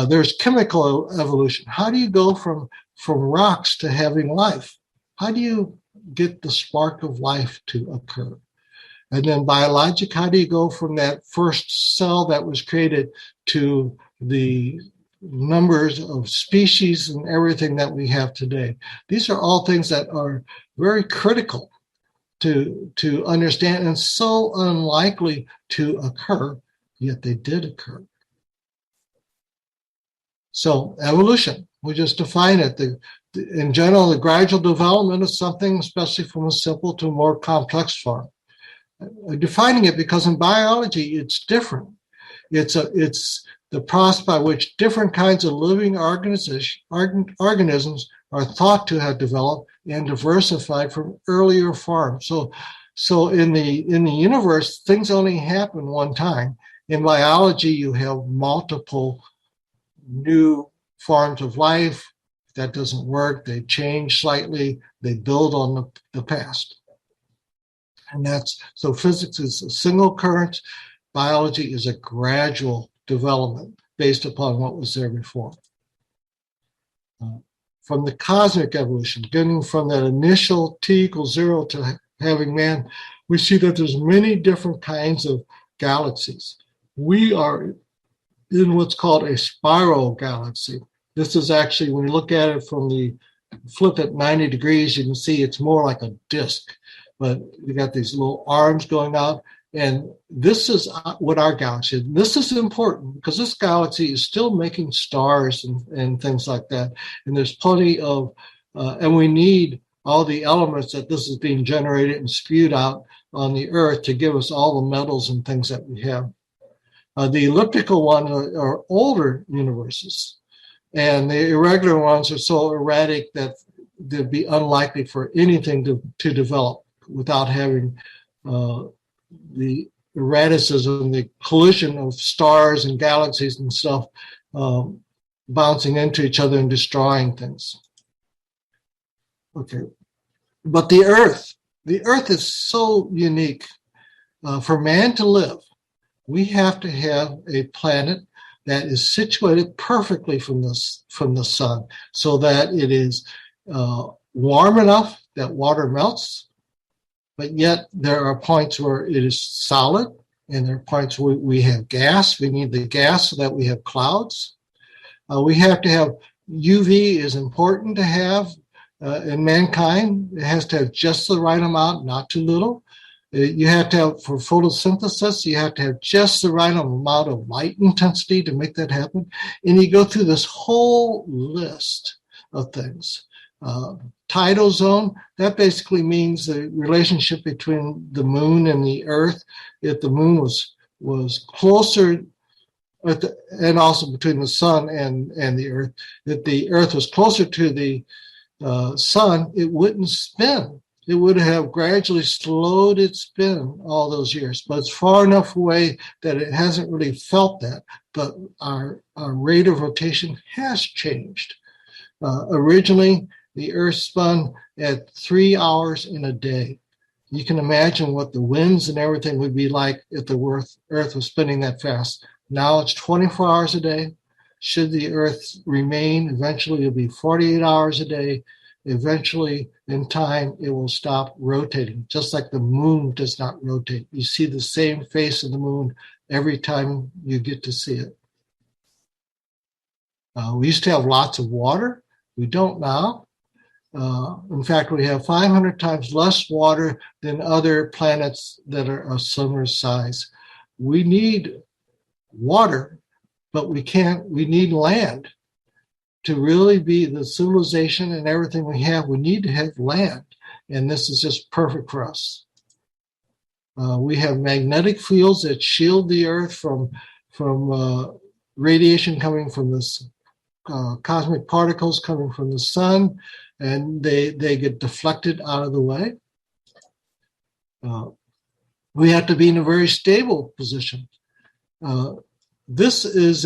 There's chemical evolution. How do you go from rocks to having life? How do you get the spark of life to occur? And then biologic, how do you go from that first cell that was created to the numbers of species and everything that we have today? These are all things that are very critical to understand and so unlikely to occur, yet they did occur. So evolution, we just define it. In general, the gradual development of something, especially from a simple to a more complex form. Defining it because in biology, it's different. It's the process by which different kinds of living organisms are thought to have developed and diversified from earlier forms. So in the universe, things only happen one time. In biology, you have multiple new forms of life. If that doesn't work, they change slightly, they build on the past. And so physics is a single current, biology is a gradual development based upon what was there before. From the cosmic evolution, getting from that initial t equals 0 to having man, we see that there's many different kinds of galaxies. We are in what's called a spiral galaxy. This is actually, when you look at it from the flip at 90 degrees, you can see it's more like a disk. But you got these little arms going out, and this is what our galaxy is. This is important because this galaxy is still making stars and things like that. And there's plenty of, and we need all the elements that this is being generated and spewed out on the Earth to give us all the metals and things that we have. The elliptical ones are older universes, and the irregular ones are so erratic that there'd be unlikely for anything to develop without having the erraticism, the collision of stars and galaxies and stuff bouncing into each other and destroying things. Okay, but the Earth is so unique. For man to live, we have to have a planet that is situated perfectly from the sun, so that it is warm enough that water melts, but yet there are points where it is solid, and there are points where we have gas. We need the gas so that we have clouds. We have to have UV is important to have in mankind. It has to have just the right amount, not too little. You have to have, for photosynthesis, you have to have just the right amount of light intensity to make that happen. And you go through this whole list of things. Tidal zone, that basically means the relationship between the moon and the earth. If the moon was closer, and also between the sun and the earth, if the earth was closer to the sun, it wouldn't spin. It would have gradually slowed its spin all those years, but it's far enough away that it hasn't really felt that. But our rate of rotation has changed. Originally, the Earth spun at 3 hours in a day. You can imagine what the winds and everything would be like if the Earth was spinning that fast. Now it's 24 hours a day. Should the Earth remain, eventually it'll be 48 hours a day. Eventually, in time, it will stop rotating, just like the moon does not rotate. You see the same face of the moon every time you get to see it. We used to have lots of water. We don't now. In fact, we have 500 times less water than other planets that are of similar size. We need water, but we need land. To really be the civilization and everything we have, we need to have land. And this is just perfect for us. We have magnetic fields that shield the Earth from radiation coming from this cosmic particles coming from the sun, and they get deflected out of the way. We have to be in a very stable position. This is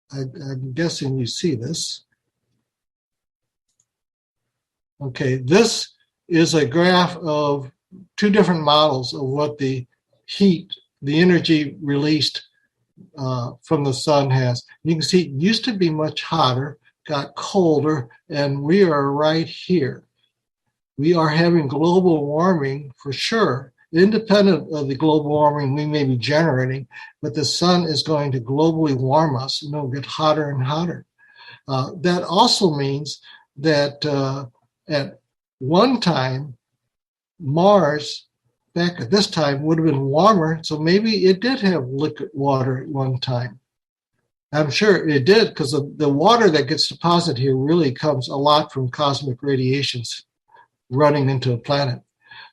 I'm guessing you see this. Okay, this is a graph of two different models of what the heat, the energy released from the sun has. You can see it used to be much hotter, got colder, and we are right here. We are having global warming for sure. Independent of the global warming we may be generating, but the sun is going to globally warm us, and it'll get hotter and hotter. That also means that at one time, Mars, back at this time, would have been warmer, so maybe it did have liquid water at one time. I'm sure it did, because the water that gets deposited here really comes a lot from cosmic radiations running into a planet.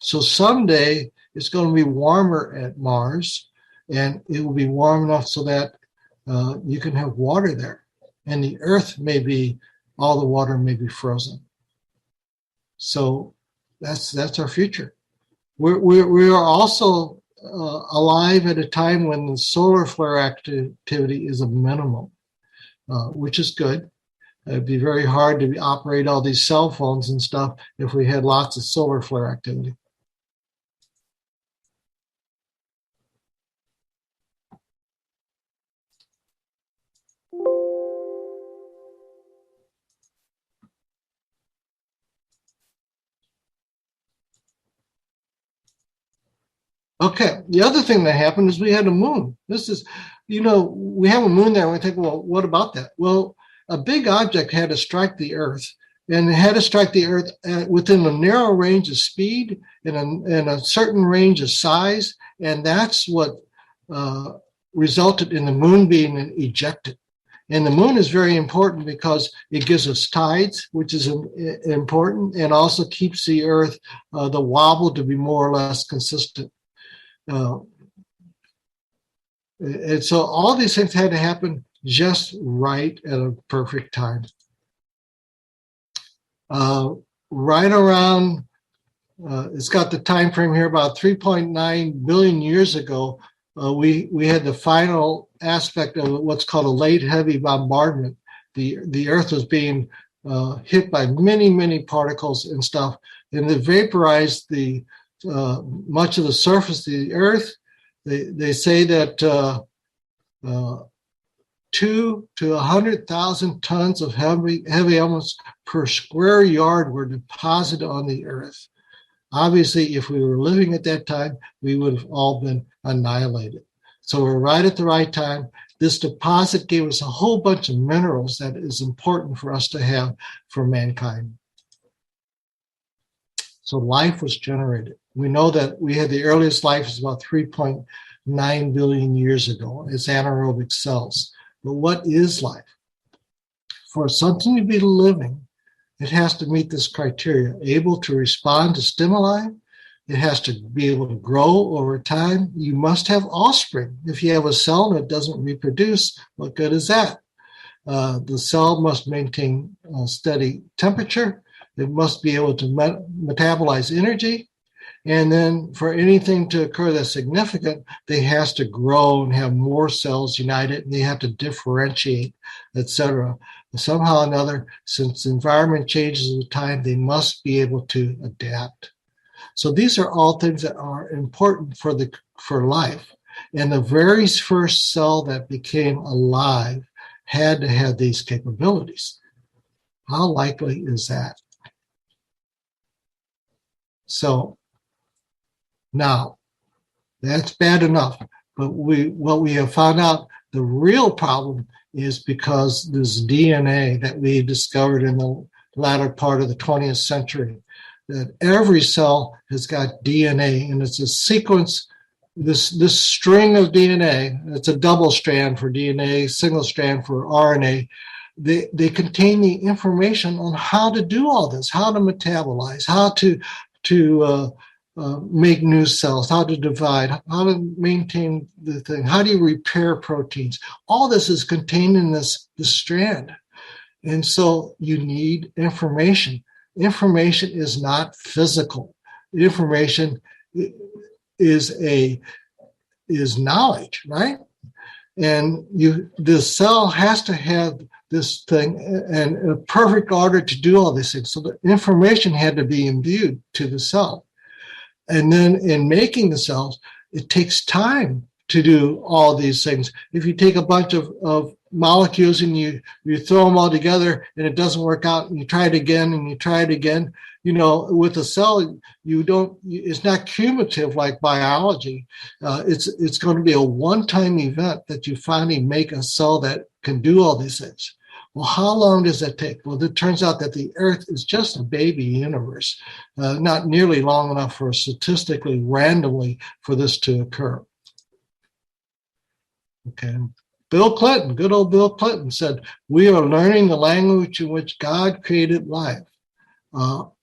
So someday, it's going to be warmer at Mars, and it will be warm enough so that you can have water there. And the Earth all the water may be frozen. So that's our future. We are also alive at a time when the solar flare activity is a minimum, which is good. It'd be very hard to operate all these cell phones and stuff if we had lots of solar flare activity. Okay, the other thing that happened is we had a moon. This is, we have a moon there, and we think, well, what about that? Well, a big object had to strike the Earth, and it had to strike the Earth within a narrow range of speed and a certain range of size, and that's what resulted in the moon being ejected. And the moon is very important because it gives us tides, which is important, and also keeps the Earth, the wobble, to be more or less consistent. And so all these things had to happen just right at a perfect time. right around, it's got the time frame here, about 3.9 billion years ago, we had the final aspect of what's called a late heavy bombardment. The Earth was being hit by many, many particles and stuff, and it vaporized the much of the surface of the Earth. They say that 2 to 100,000 tons of heavy elements per square yard were deposited on the Earth. Obviously, if we were living at that time, we would have all been annihilated. So we're right at the right time. This deposit gave us a whole bunch of minerals that is important for us to have for mankind. So life was generated. We know that we had the earliest life is about 3.9 billion years ago. It's anaerobic cells. But what is life? For something to be living, it has to meet this criteria: able to respond to stimuli. It has to be able to grow over time. You must have offspring. If you have a cell that doesn't reproduce, what good is that? The cell must maintain a steady temperature. It must be able to metabolize energy. And then for anything to occur that's significant, they has to grow and have more cells united, and they have to differentiate, etc. Somehow or another, since the environment changes over time, they must be able to adapt. So these are all things that are important for life. And the very first cell that became alive had to have these capabilities. How likely is that? So now, that's bad enough. But what we have found out, the real problem is because this DNA that we discovered in the latter part of the 20th century, that every cell has got DNA, and it's a sequence, this string of DNA, it's a double strand for DNA, single strand for RNA. They contain the information on how to do all this, how to metabolize, how to make new cells, how to divide, how to maintain the thing, how do you repair proteins. All this is contained in this strand. And so you need information. Information is not physical. Information is knowledge, right? And the cell has to have this thing and a perfect order to do all these things. So the information had to be imbued to the cell. And then in making the cells, it takes time to do all these things. If you take a bunch of molecules and you throw them all together and it doesn't work out, and you try it again and you try it again, with a cell, it's not cumulative like biology. It's going to be a one-time event that you finally make a cell that can do all these things. Well, how long does that take? Well, it turns out that the Earth is just a baby universe, not nearly long enough for statistically randomly for this to occur. Okay. Bill Clinton, good old Bill Clinton, said, "We are learning the language in which God created life."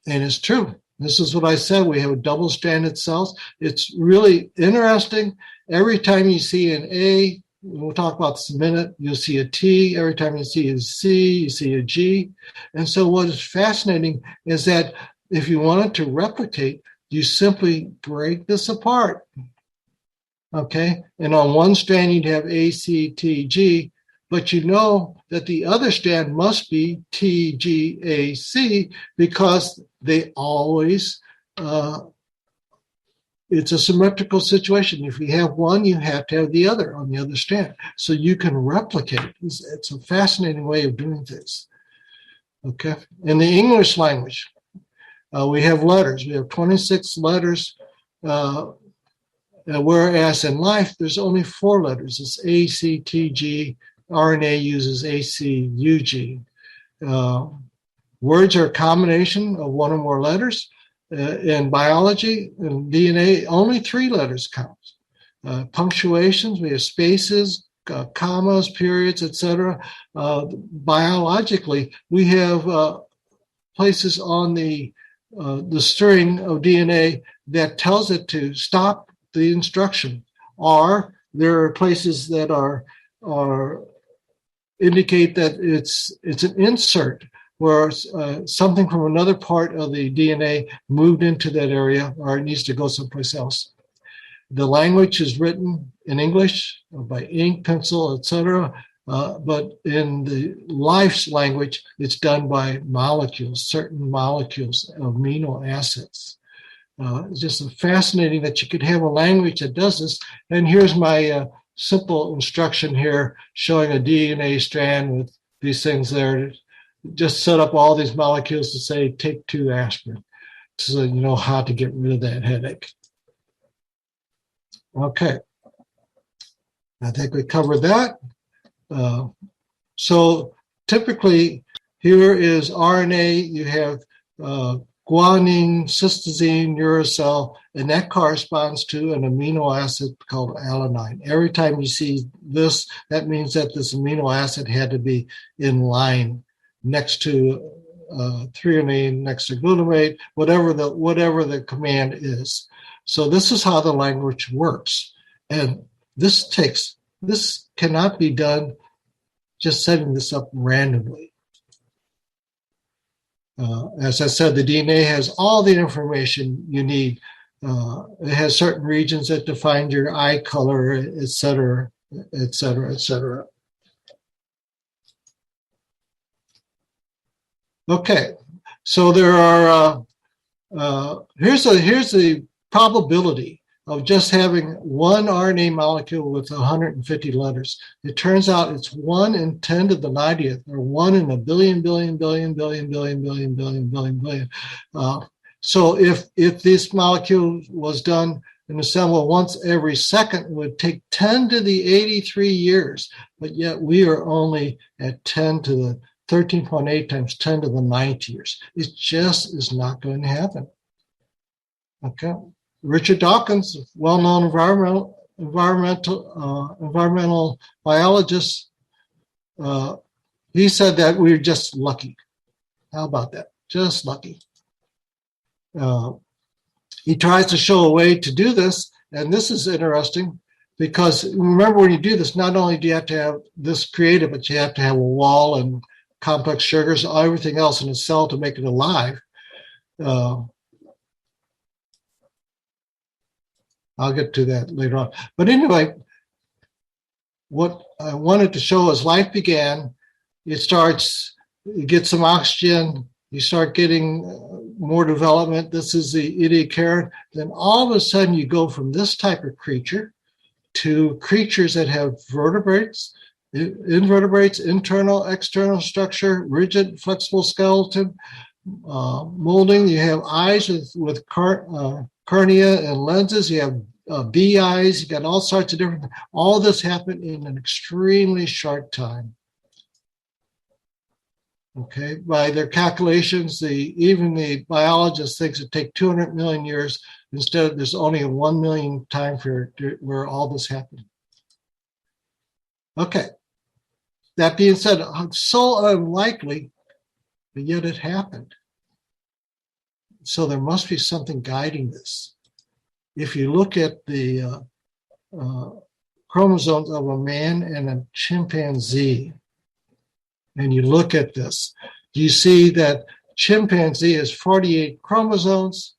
And it's true. This is what I said. We have double-stranded cells. It's really interesting. Every time you see an A, we'll talk about this in a minute, you'll see a T. Every time you see a C, you see a G. And so what is fascinating is that if you wanted to replicate, you simply break this apart. Okay? And on one strand, you'd have A, C, T, G, but you know that the other strand must be T, G, A, C because they always, it's a symmetrical situation. If you have one, you have to have the other on the other strand. So you can replicate. It's a fascinating way of doing things. Okay. In the English language, we have letters. We have 26 letters, whereas in life, there's only 4 letters. It's A, C, T, G. RNA uses A, C, U, G. Words are a combination of one or more letters. In biology and DNA, only 3 letters count. Punctuations, we have spaces, commas, periods, etc. Biologically, we have places on the string of DNA that tells it to stop the instruction, or there are places that are indicate that it's an insert. where something from another part of the DNA moved into that area, or it needs to go someplace else. The language is written in English by ink, pencil, etc. But in the life's language, it's done by molecules, certain molecules of amino acids. It's just fascinating that you could have a language that does this. And here's my simple instruction here showing a DNA strand with these things there. Just set up all these molecules to say, take 2 aspirin, so you know how to get rid of that headache. Okay, I think we covered that. So typically, here is RNA. You have guanine, cytosine, uracil, and that corresponds to an amino acid called alanine. Every time you see this, that means that this amino acid had to be in line next to threonine, next to glutamate, whatever the command is. So this is how the language works. And this cannot be done just setting this up randomly. As I said, the DNA has all the information you need. It has certain regions that define your eye color, et cetera, et cetera, et cetera. Okay, so there are, here's the probability of just having one RNA molecule with 150 letters. It turns out it's 1 in 10 to the 90th, or 1 in a billion. So if this molecule was done and assembled once every second, it would take 10 to the 83 years, but yet we are only at 10 to the 13.8 times 10 to the 9th years. It just is not going to happen. Okay. Richard Dawkins, well-known environmental biologist, he said that we're just lucky. How about that? Just lucky. He tries to show a way to do this, and this is interesting because remember, when you do this, not only do you have to have this created, but you have to have a wall and complex sugars, everything else in a cell to make it alive. I'll get to that later on. But anyway, what I wanted to show is life began. You get some oxygen, you start getting more development. This is the idiocarian. Then all of a sudden you go from this type of creature to creatures that have vertebrates, invertebrates, internal, external structure, rigid, flexible skeleton, molding. You have eyes with cornea and lenses. You have bee eyes. You got all sorts of different. All this happened in an extremely short time. Okay, by their calculations, even the biologists thinks it takes 200 million years. Instead, there's only a 1 million time period where all this happened. Okay, that being said, so unlikely, but yet it happened. So there must be something guiding this. If you look at the chromosomes of a man and a chimpanzee, and you look at this, you see that chimpanzee has 48 chromosomes.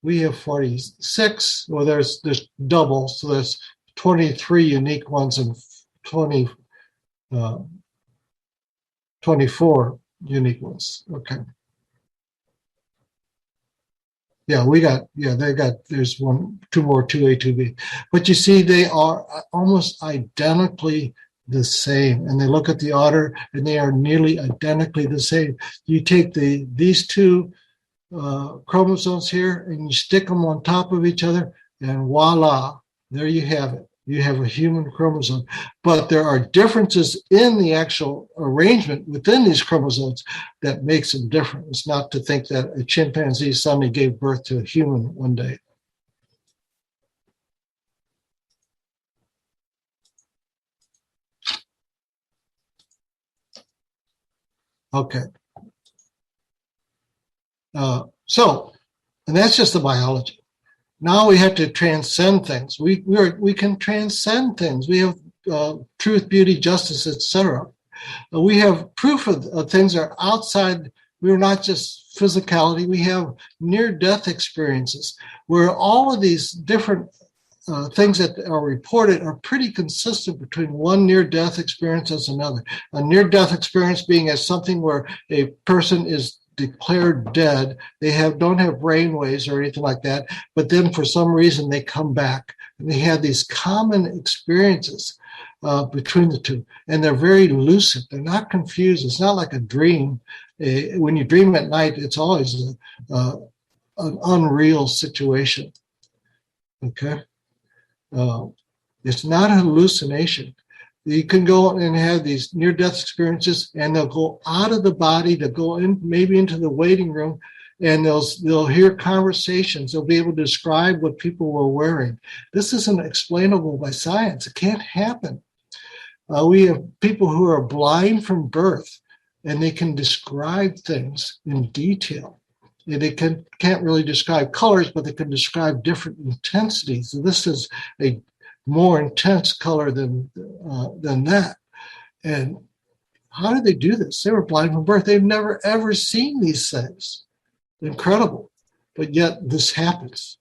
We have 46. Well, there's double, so there's 23 unique ones and 24 unique ones. Okay. Yeah, there's two more, 2A, 2B. But you see, they are almost identically the same. And they look at the order, and they are nearly identically the same. You take these two chromosomes here, and you stick them on top of each other, and voila, there you have it. You have a human chromosome. But there are differences in the actual arrangement within these chromosomes that makes them different. It's not to think that a chimpanzee suddenly gave birth to a human one day. Okay. And that's just the biology. Now we have to transcend things. We can transcend things. We have truth, beauty, justice, etc. We have proof of things that are outside. We're not just physicality. We have near-death experiences where all of these different things that are reported are pretty consistent between one near-death experience as another. A near-death experience being as something where a person is declared dead. They don't have brain waves or anything like that, but then for some reason they come back. And they have these common experiences between the two, and they're very lucid. They're not confused. It's not like a dream. When you dream at night, it's always an unreal situation. Okay, it's not a hallucination. You can go and have these near-death experiences, and they'll go out of the body to go in, maybe into the waiting room, and they'll hear conversations. They'll be able to describe what people were wearing. This isn't explainable by science. It can't happen. We have people who are blind from birth, and they can describe things in detail. They can't really describe colors, but they can describe different intensities. So this is a more intense color than that. And how did they do this? They were blind from birth. They've never, ever seen these things. Incredible. But yet this happens.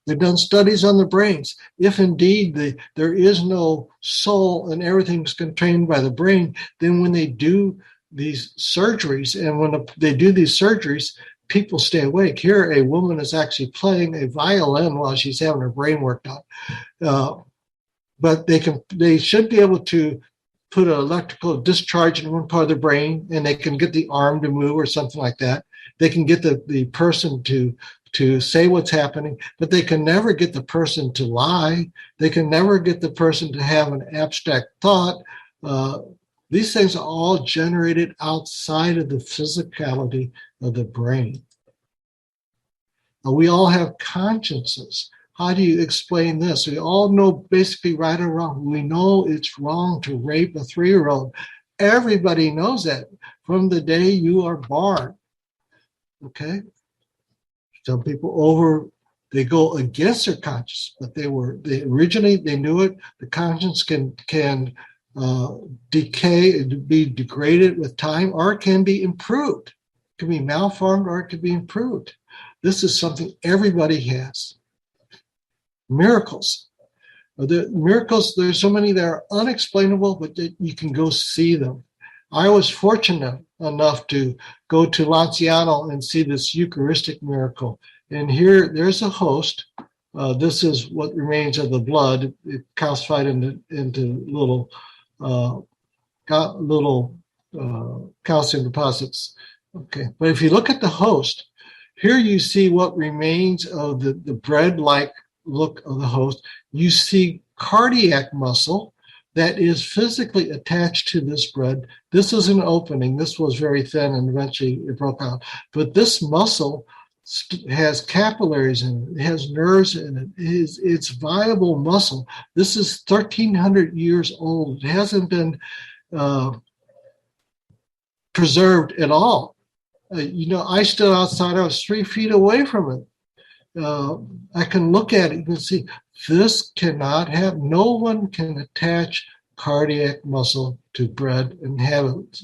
They've done studies on the brains. If indeed there is no soul and everything's contained by the brain, then when they do these surgeries, and when they do these surgeries, people stay awake. Here, a woman is actually playing a violin while she's having her brain worked on. But they should be able to put an electrical discharge in one part of the brain, and they can get the arm to move or something like that. They can get the person to say what's happening, but they can never get the person to lie. They can never get the person to have an abstract thought. These things are all generated outside of the physicality of the brain. We all have consciences. How do you explain this? We all know basically right or wrong. We know it's wrong to rape a 3-year-old. Everybody knows that from the day you are born. Okay? Some people they go against their conscience, but they originally knew it. The conscience can decay, be degraded with time, or it can be improved. It can be malformed, or it can be improved. This is something everybody has. Miracles. There's so many that are unexplainable, but you can go see them. I was fortunate enough to go to Lanciano and see this Eucharistic miracle. And here, there's a host. This is what remains of the blood. It calcified into little calcium deposits. Okay, but if you look at the host, here you see what remains of the bread-like look of the host. You see cardiac muscle that is physically attached to this bread. This is an opening. This was very thin, and eventually it broke out. But this muscle has capillaries in it. It has nerves in it. It's viable muscle. This is 1,300 years old. It hasn't been preserved at all. I stood outside. I was 3 feet away from it. I can look at it. You can see this cannot happen. No one can attach cardiac muscle to bread and have it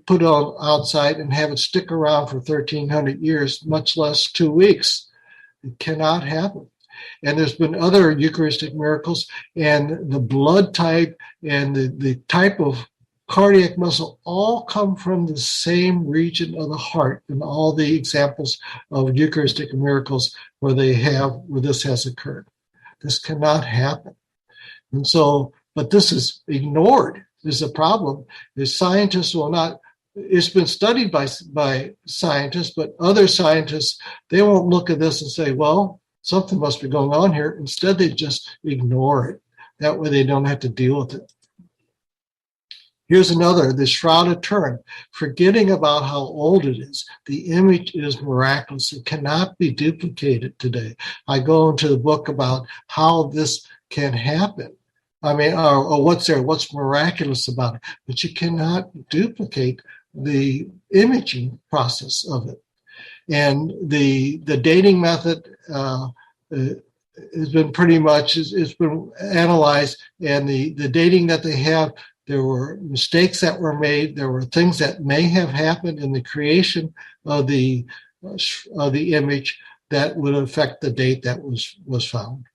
put on outside and have it stick around for 1,300 years, much less 2 weeks. It cannot happen. And there's been other Eucharistic miracles, and the blood type and the type of cardiac muscle all come from the same region of the heart in all the examples of Eucharistic miracles where this has occurred. This cannot happen. And so, but this is ignored. This is a problem. The scientists will not, it's been studied by scientists, but other scientists, they won't look at this and say, well, something must be going on here. Instead, they just ignore it. That way they don't have to deal with it. Here's another, the Shroud of Turin. Forgetting about how old it is, the image is miraculous. It cannot be duplicated today. I go into the book about how this can happen. I mean, or what's miraculous about it. But you cannot duplicate the imaging process of it. And the dating method has been pretty much, it's been analyzed, and the dating that they have There were mistakes that were made. There were things that may have happened in the creation of the image that would affect the date that was found.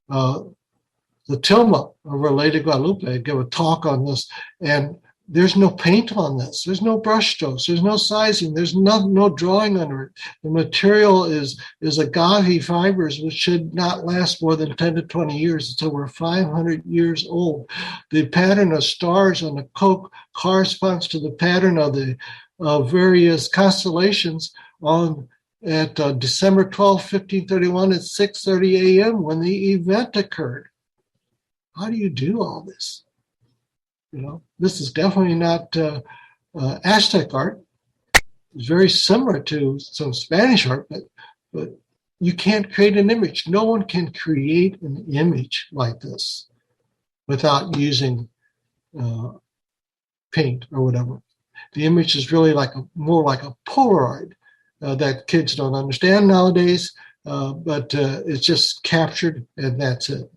The tilma of Our Lady of Guadalupe gave a talk on this, and there's no paint on this. There's no brush strokes. There's no sizing. There's no drawing under it. The material is agave fibers, which should not last more than 10 to 20 years. It's over 500 years old. The pattern of stars on the coke corresponds to the pattern of the various constellations at December 12, 1531 at 6:30 a.m. when the event occurred. How do you do all this? This is definitely not Aztec art. It's very similar to some Spanish art, but you can't create an image. No one can create an image like this without using paint or whatever. The image is really more like a Polaroid that kids don't understand nowadays, but it's just captured and that's it.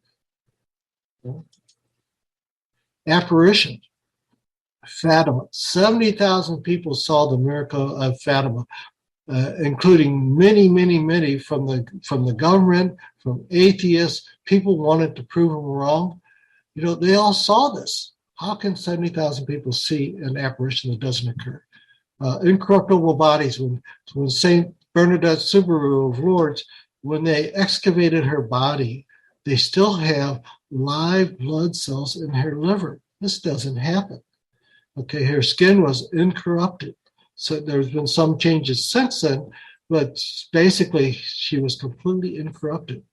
Apparition. Fatima. 70,000 people saw the miracle of Fatima, including many from the government, from atheists. People wanted to prove them wrong. They all saw this. How can 70,000 people see an apparition that doesn't occur? Incorruptible bodies. When Saint Bernadette Soubirous of Lourdes, when they excavated her body, they still have live blood cells in her liver. This doesn't happen. Okay, her skin was incorrupted. So there's been some changes since then, but basically she was completely incorrupted.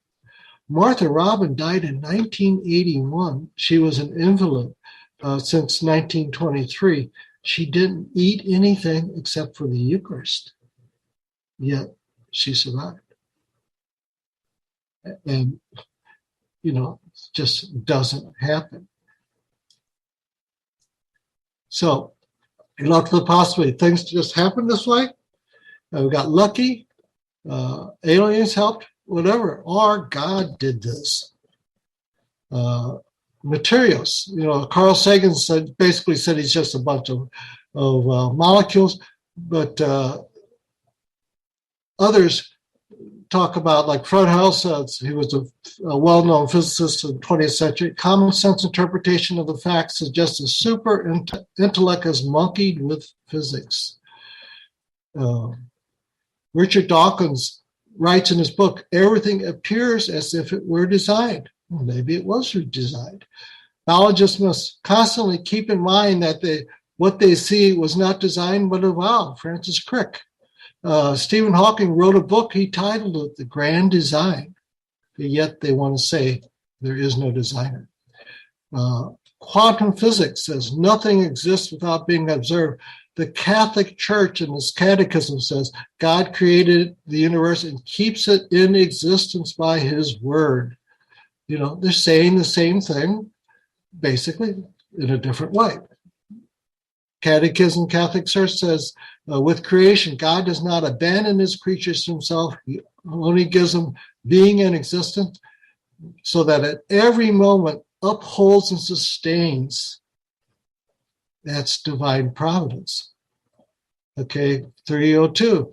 Martha Robin died in 1981. She was an invalid since 1923. She didn't eat anything except for the Eucharist, yet she survived. And just doesn't happen. So, you look for the possibility. Things just happen this way. We got lucky. Aliens helped, whatever. Or God did this. Materials. Carl Sagan basically said he's just a bunch of molecules, but others talk about, like Fredhouse, he was a well-known physicist in the 20th century. Common sense interpretation of the facts suggests a super intellect has monkeyed with physics. Richard Dawkins writes in his book, everything appears as if it were designed. Well, maybe it was designed. Knowledges must constantly keep in mind that what they see was not designed but evolved. Francis Crick. Stephen Hawking wrote a book, he titled it The Grand Design, yet they want to say there is no designer. Quantum physics says nothing exists without being observed. The Catholic Church in its catechism says God created the universe and keeps it in existence by his word. They're saying the same thing, basically, in a different way. Catechism Catholic Church says, with creation, God does not abandon his creatures to himself. He only gives them being and existence so that at every moment upholds and sustains. That's divine providence. Okay, 302.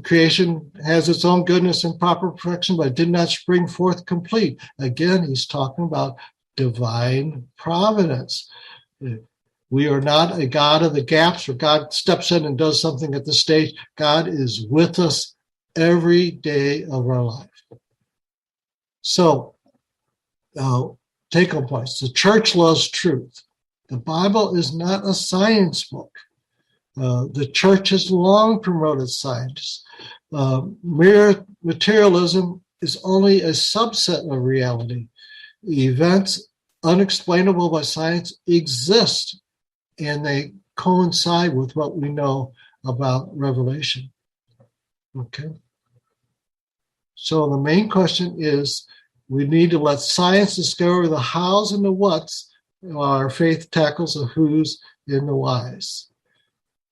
Creation has its own goodness and proper perfection, but did not spring forth complete. Again, he's talking about divine providence. We are not a God of the gaps where God steps in and does something at this stage. God is with us every day of our life. So, take-home points. The church loves truth. The Bible is not a science book. The church has long promoted science. Mere materialism is only a subset of reality. Events unexplainable by science exist, and they coincide with what we know about Revelation. Okay? So the main question is, we need to let science discover the hows and the whats, while our faith tackles the who's and the whys.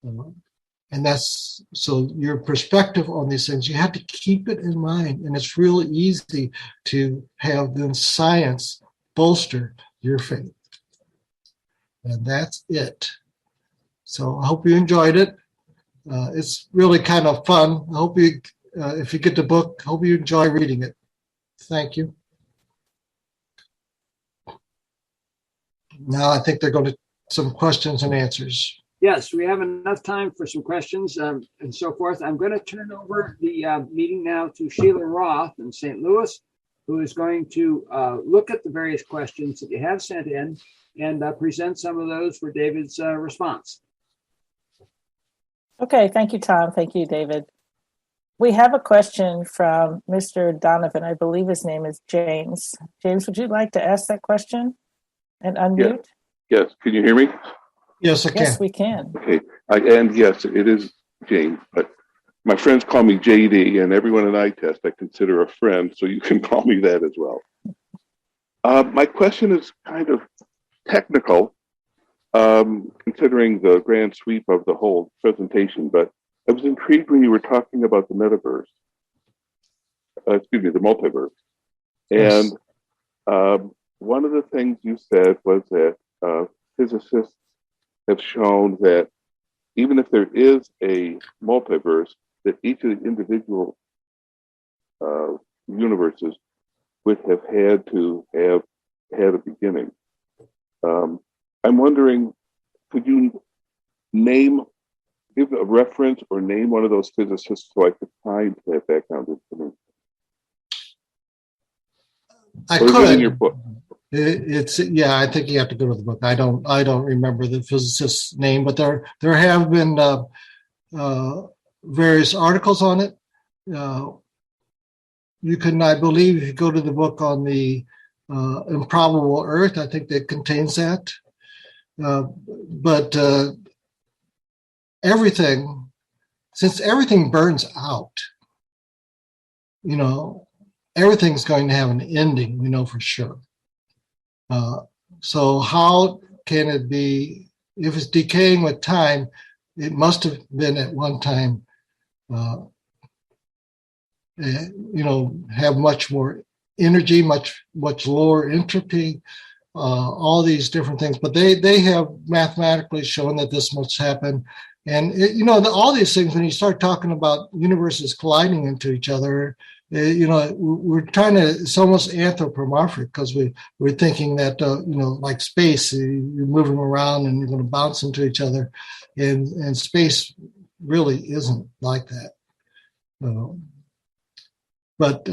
And that's, so your perspective on these things, you have to keep it in mind. And it's really easy to have then science bolster your faith. And that's it. So I hope you enjoyed it. It's really kind of fun. I hope you, if you get the book, hope you enjoy reading it. Thank you. Now I think they're going to some questions and answers. Yes, we have enough time for some questions and so forth. I'm going to turn over the meeting now to Sheila Roth in St. Louis, who is going to look at the various questions that you have sent in and present some of those for David's response. Okay, thank you, Tom. Thank you, David. We have a question from Mr. Donovan. I believe his name is James. James, would you like to ask that question and unmute? Yes. Can you hear me? Yes, I can. Yes, we can. Okay. And yes, it is James, but my friends call me JD, and everyone in iTest I consider a friend, so you can call me that as well. My question is kind of technical, considering the grand sweep of the whole presentation, but I was intrigued when you were talking about the metaverse, the multiverse. Yes. And one of the things you said was that physicists have shown that even if there is a multiverse, that each of the individual universes would have had to have had a beginning. I'm wondering, could you give a reference or name one of those physicists so I could find that background information? I or is it could. in your book? I think you have to go to the book. I don't remember the physicist's name, but there have been various articles on it. You can, I believe, if you go to the book on the improbable Earth, I think that contains that. But everything, since everything burns out, everything's going to have an ending, we know for sure. So how can it be, if it's decaying with time, it must have been at one time, have much more energy, much lower entropy, all these different things. But they have mathematically shown that this must happen. And, all these things, when you start talking about universes colliding into each other, we're trying to, it's almost anthropomorphic because we're thinking that, like space, you're moving around and you're going to bounce into each other. And space really isn't like that. But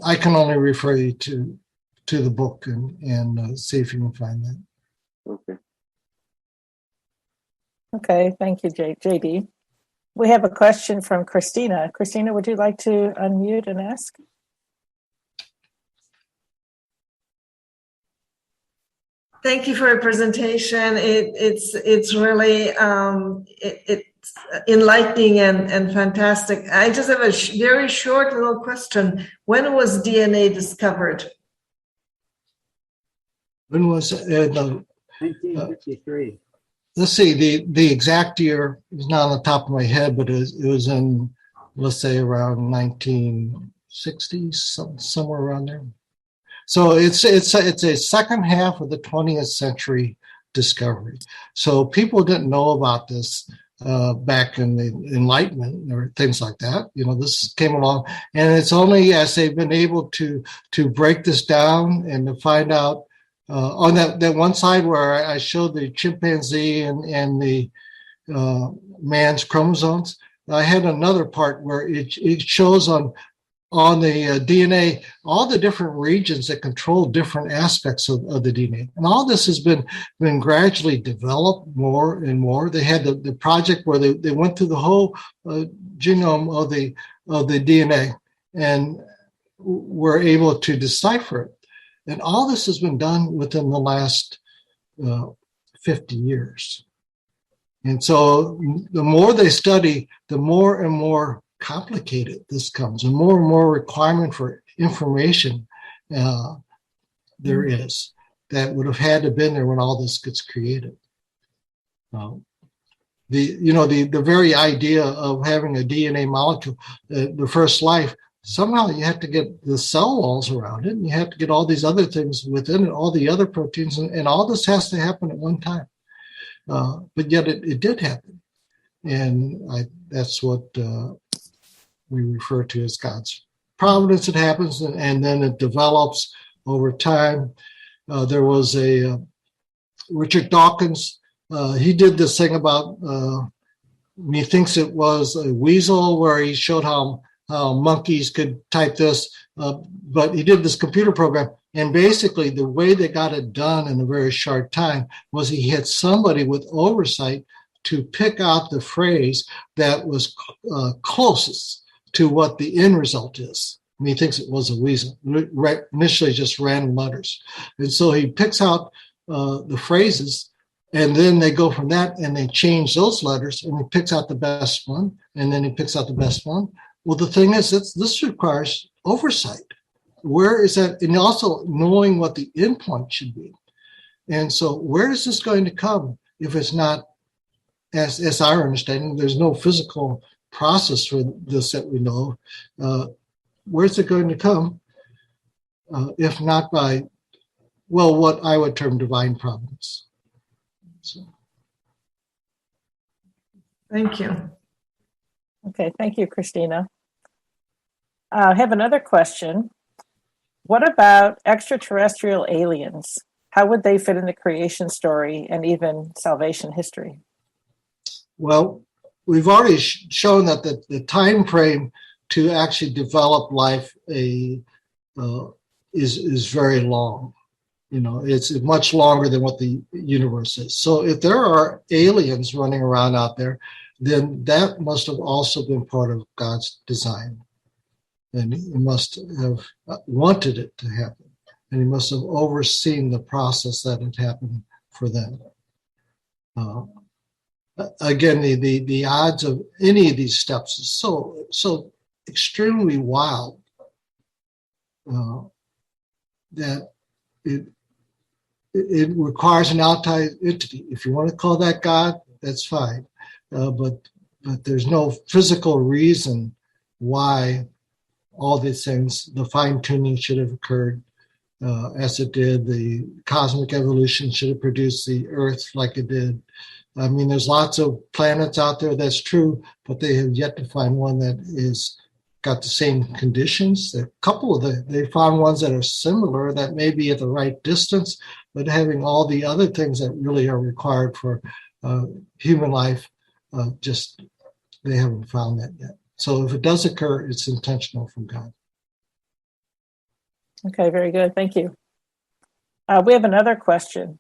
I can only refer you to the book and see if you can find that. Okay. Okay, thank you, JD. We have a question from Christina. Christina, would you like to unmute and ask? Thank you for your presentation. It's really it's enlightening and fantastic. I just have a very short little question. When was DNA discovered? When was it? 1953. Let's see, the exact year is not on the top of my head, but it was in, let's say, around 1960s, somewhere around there. So it's a second half of the 20th century discovery. So people didn't know about this back in the Enlightenment or things like that. This came along, and it's only as they've been able to break this down and to find out. On that one side where I showed the chimpanzee and the man's chromosomes, I had another part where it shows on the DNA all the different regions that control different aspects of the DNA, and all this has been gradually developed more and more. They had the project where they went through the whole genome of the DNA and were able to decipher it. And all this has been done within the last 50 years. And so the more they study, the more and more complicated this comes, and more requirement for information there is that would have had to have been there when all this gets created. The very idea of having a DNA molecule, the first life, somehow you have to get the cell walls around it, and you have to get all these other things within it, all the other proteins, and all this has to happen at one time. But yet it did happen. And that's what we refer to as God's providence. It happens, and then it develops over time. There was a Richard Dawkins. He did this thing about, he thinks it was a weasel, where he showed how monkeys could type this, but he did this computer program. And basically the way they got it done in a very short time was he had somebody with oversight to pick out the phrase that was closest to what the end result is. And he thinks it was a weasel, initially just random letters. And so he picks out the phrases, and then they go from that and they change those letters, and he picks out the best one, and then he picks out the best one. Well, the thing is, this requires oversight. Where is that? And also knowing what the endpoint should be. And so where is this going to come if it's not, as our understanding, there's no physical process for this that we know. Where's it going to come if not by, well, what I would term divine providence? So. Thank you. Okay, thank you, Christina. I have another question. What about extraterrestrial aliens? How would they fit in the creation story and even salvation history? Well, we've already shown that the time frame to actually develop life is very long. You know, it's much longer than what the universe is. So if there are aliens running around out there, then that must have also been part of God's design. And he must have wanted it to happen. And he must have overseen the process that had happened for them. Again, the odds of any of these steps is so extremely wild that it requires an outside entity. If you want to call that God, that's fine. But there's no physical reason why all these things, the fine-tuning should have occurred as it did. The cosmic evolution should have produced the Earth like it did. I mean, there's lots of planets out there, that's true, but they have yet to find one that is got the same conditions. A couple of they found ones that are similar, that may be at the right distance, but having all the other things that really are required for human life, just they haven't found that yet. So if it does occur, it's intentional from God. Okay, very good. Thank you. We have another question.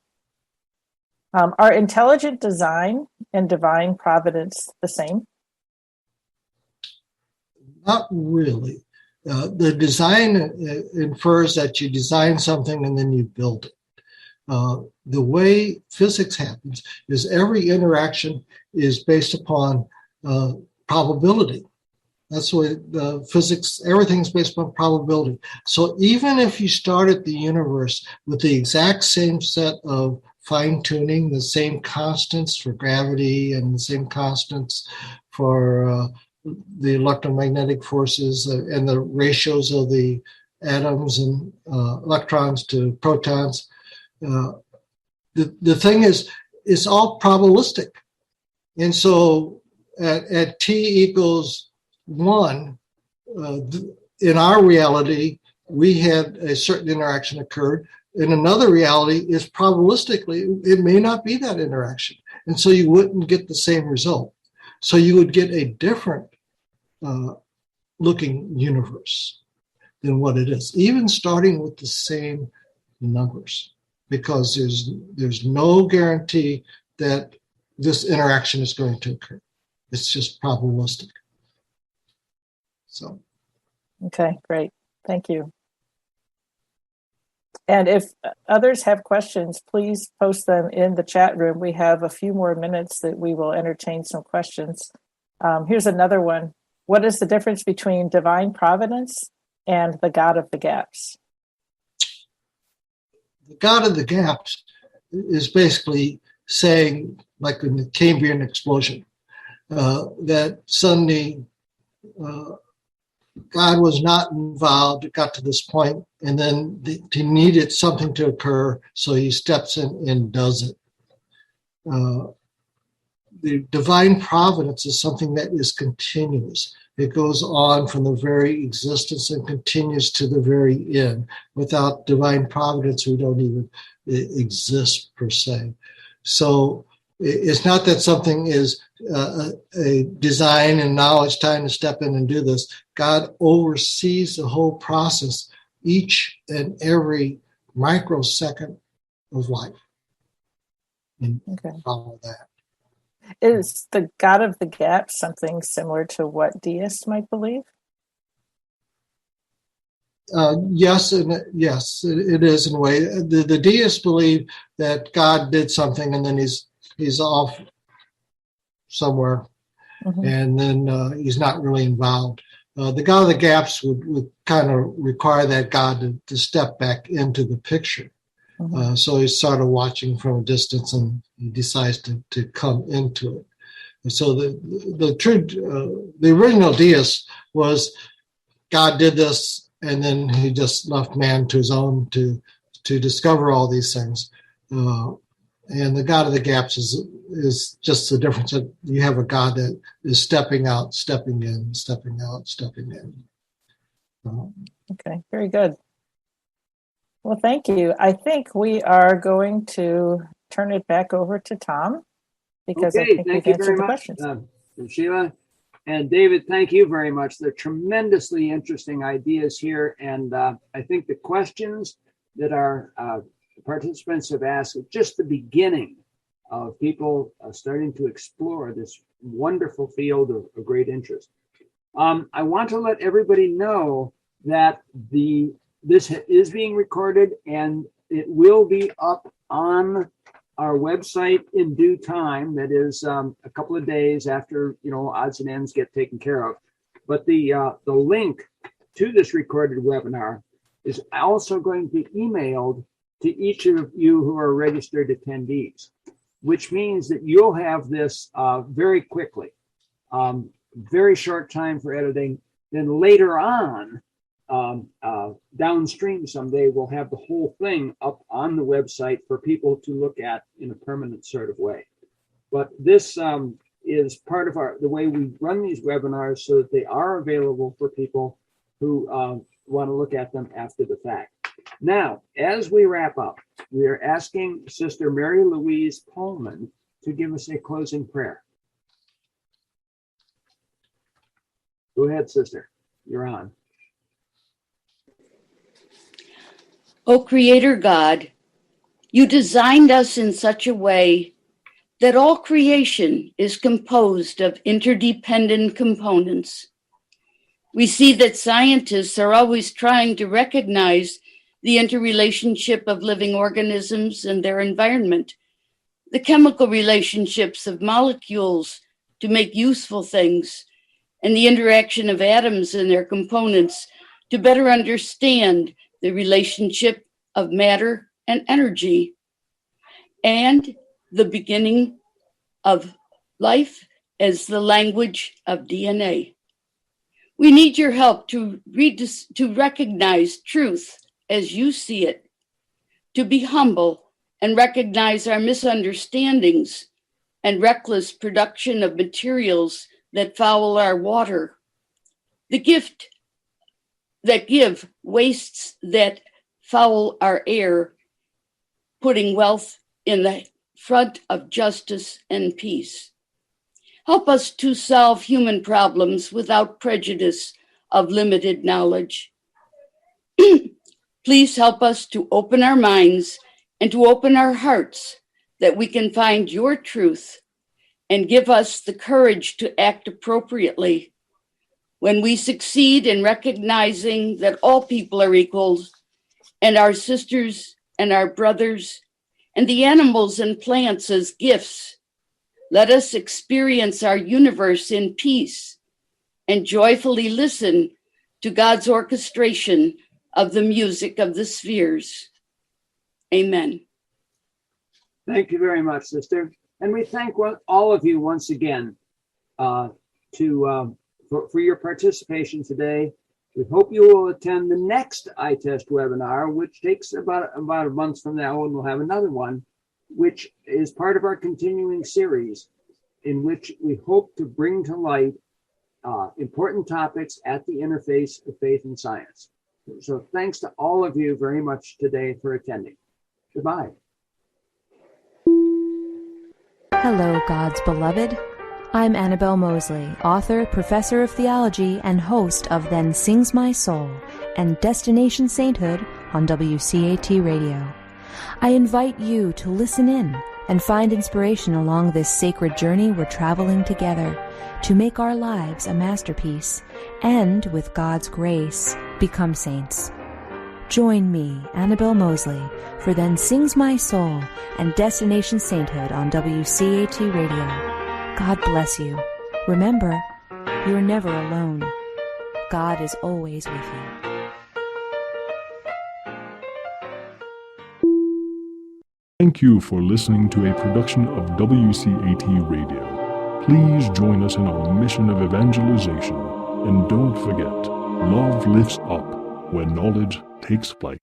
Are intelligent design and divine providence the same? Not really. The design infers that you design something and then you build it. The way physics happens is every interaction is based upon probability. That's the way the physics, everything's based upon probability. So even if you started the universe with the exact same set of fine-tuning, the same constants for gravity and the same constants for the electromagnetic forces and the ratios of the atoms and electrons to protons, the thing is, it's all probabilistic. And so at t equals 1, in our reality, we had a certain interaction occurred. In another reality, is probabilistically, it may not be that interaction. And so you wouldn't get the same result. So you would get a different looking universe than what it is, even starting with the same numbers, because there's no guarantee that this interaction is going to occur. It's just probabilistic. So. Okay, great. Thank you. And if others have questions, please post them in the chat room. We have a few more minutes that we will entertain some questions. Here's another one. What is the difference between divine providence and the God of the gaps? The God of the gaps is basically saying, like in the Cambrian explosion, that suddenly God was not involved. It got to this point, and then he needed something to occur, so he steps in and does it. the divine providence is something that is continuous. It goes on from the very existence and continues to the very end. Without divine providence, we don't even exist per se. So it's not that something is a design and knowledge time to step in and do this. God oversees the whole process, each and every microsecond of life. And follow that. Is the God of the gap something similar to what deists might believe? Yes, it is in a way. The deists believe that God did something and then he's off somewhere, and then he's not really involved. The God of the gaps would kind of require that God to step back into the picture. So he's sort of watching from a distance, and he decides to come into it. And so the original deist was God did this, and then he just left man to his own to discover all these things. And the God of the gaps is just the difference that you have a God that is stepping out, stepping in, stepping out, stepping in. Okay, very good. Well, thank you. I think we are going to turn it back over to Tom, because I think we've answered the questions. Sheila and David, thank you very much. They're tremendously interesting ideas here. And I think the questions that our participants have asked are just the beginning of people starting to explore this wonderful field of great interest. I want to let everybody know that this is being recorded, and it will be up on our website in due time. That is a couple of days after, odds and ends get taken care of. But the link to this recorded webinar is also going to be emailed to each of you who are registered attendees, which means that you'll have this very quickly, very short time for editing. Then later on, downstream someday, we'll have the whole thing up on the website for people to look at in a permanent sort of way. But this is part of the way we run these webinars, so that they are available for people who want to look at them after the fact. Now, as we wrap up, we are asking Sister Mary Louise Pullman to give us a closing prayer. Go ahead, Sister. You're on. O Creator God, you designed us in such a way that all creation is composed of interdependent components. We see that scientists are always trying to recognize the interrelationship of living organisms and their environment, the chemical relationships of molecules to make useful things, and the interaction of atoms and their components to better understand the relationship of matter and energy, and the beginning of life as the language of DNA. We need your help to recognize truth as you see it, to be humble and recognize our misunderstandings and reckless production of materials that foul our water, the gift that give wastes that foul our air, putting wealth in the front of justice and peace. Help us to solve human problems without prejudice of limited knowledge. Please help us to open our minds and to open our hearts that we can find your truth, and give us the courage to act appropriately. When we succeed in recognizing that all people are equals, and our sisters and our brothers, and the animals and plants as gifts, let us experience our universe in peace and joyfully listen to God's orchestration of the music of the spheres. Amen. Thank you very much, Sister. And we thank all of you once again for your participation today. We hope you will attend the next iTest webinar, which takes about a month from now, and we'll have another one which is part of our continuing series in which we hope to bring to light important topics at the interface of faith and science. So thanks to all of you very much today for attending. Goodbye. Hello, God's beloved. I'm Annabelle Mosley, author, professor of theology, and host of Then Sings My Soul and Destination Sainthood on WCAT Radio. I invite you to listen in and find inspiration along this sacred journey we're traveling together to make our lives a masterpiece and, with God's grace, become saints. Join me, Annabelle Mosley, for Then Sings My Soul and Destination Sainthood on WCAT Radio. God bless you. Remember, you're never alone. God is always with you. Thank you for listening to a production of WCAT Radio. Please join us in our mission of evangelization. And don't forget, love lifts up when knowledge takes flight.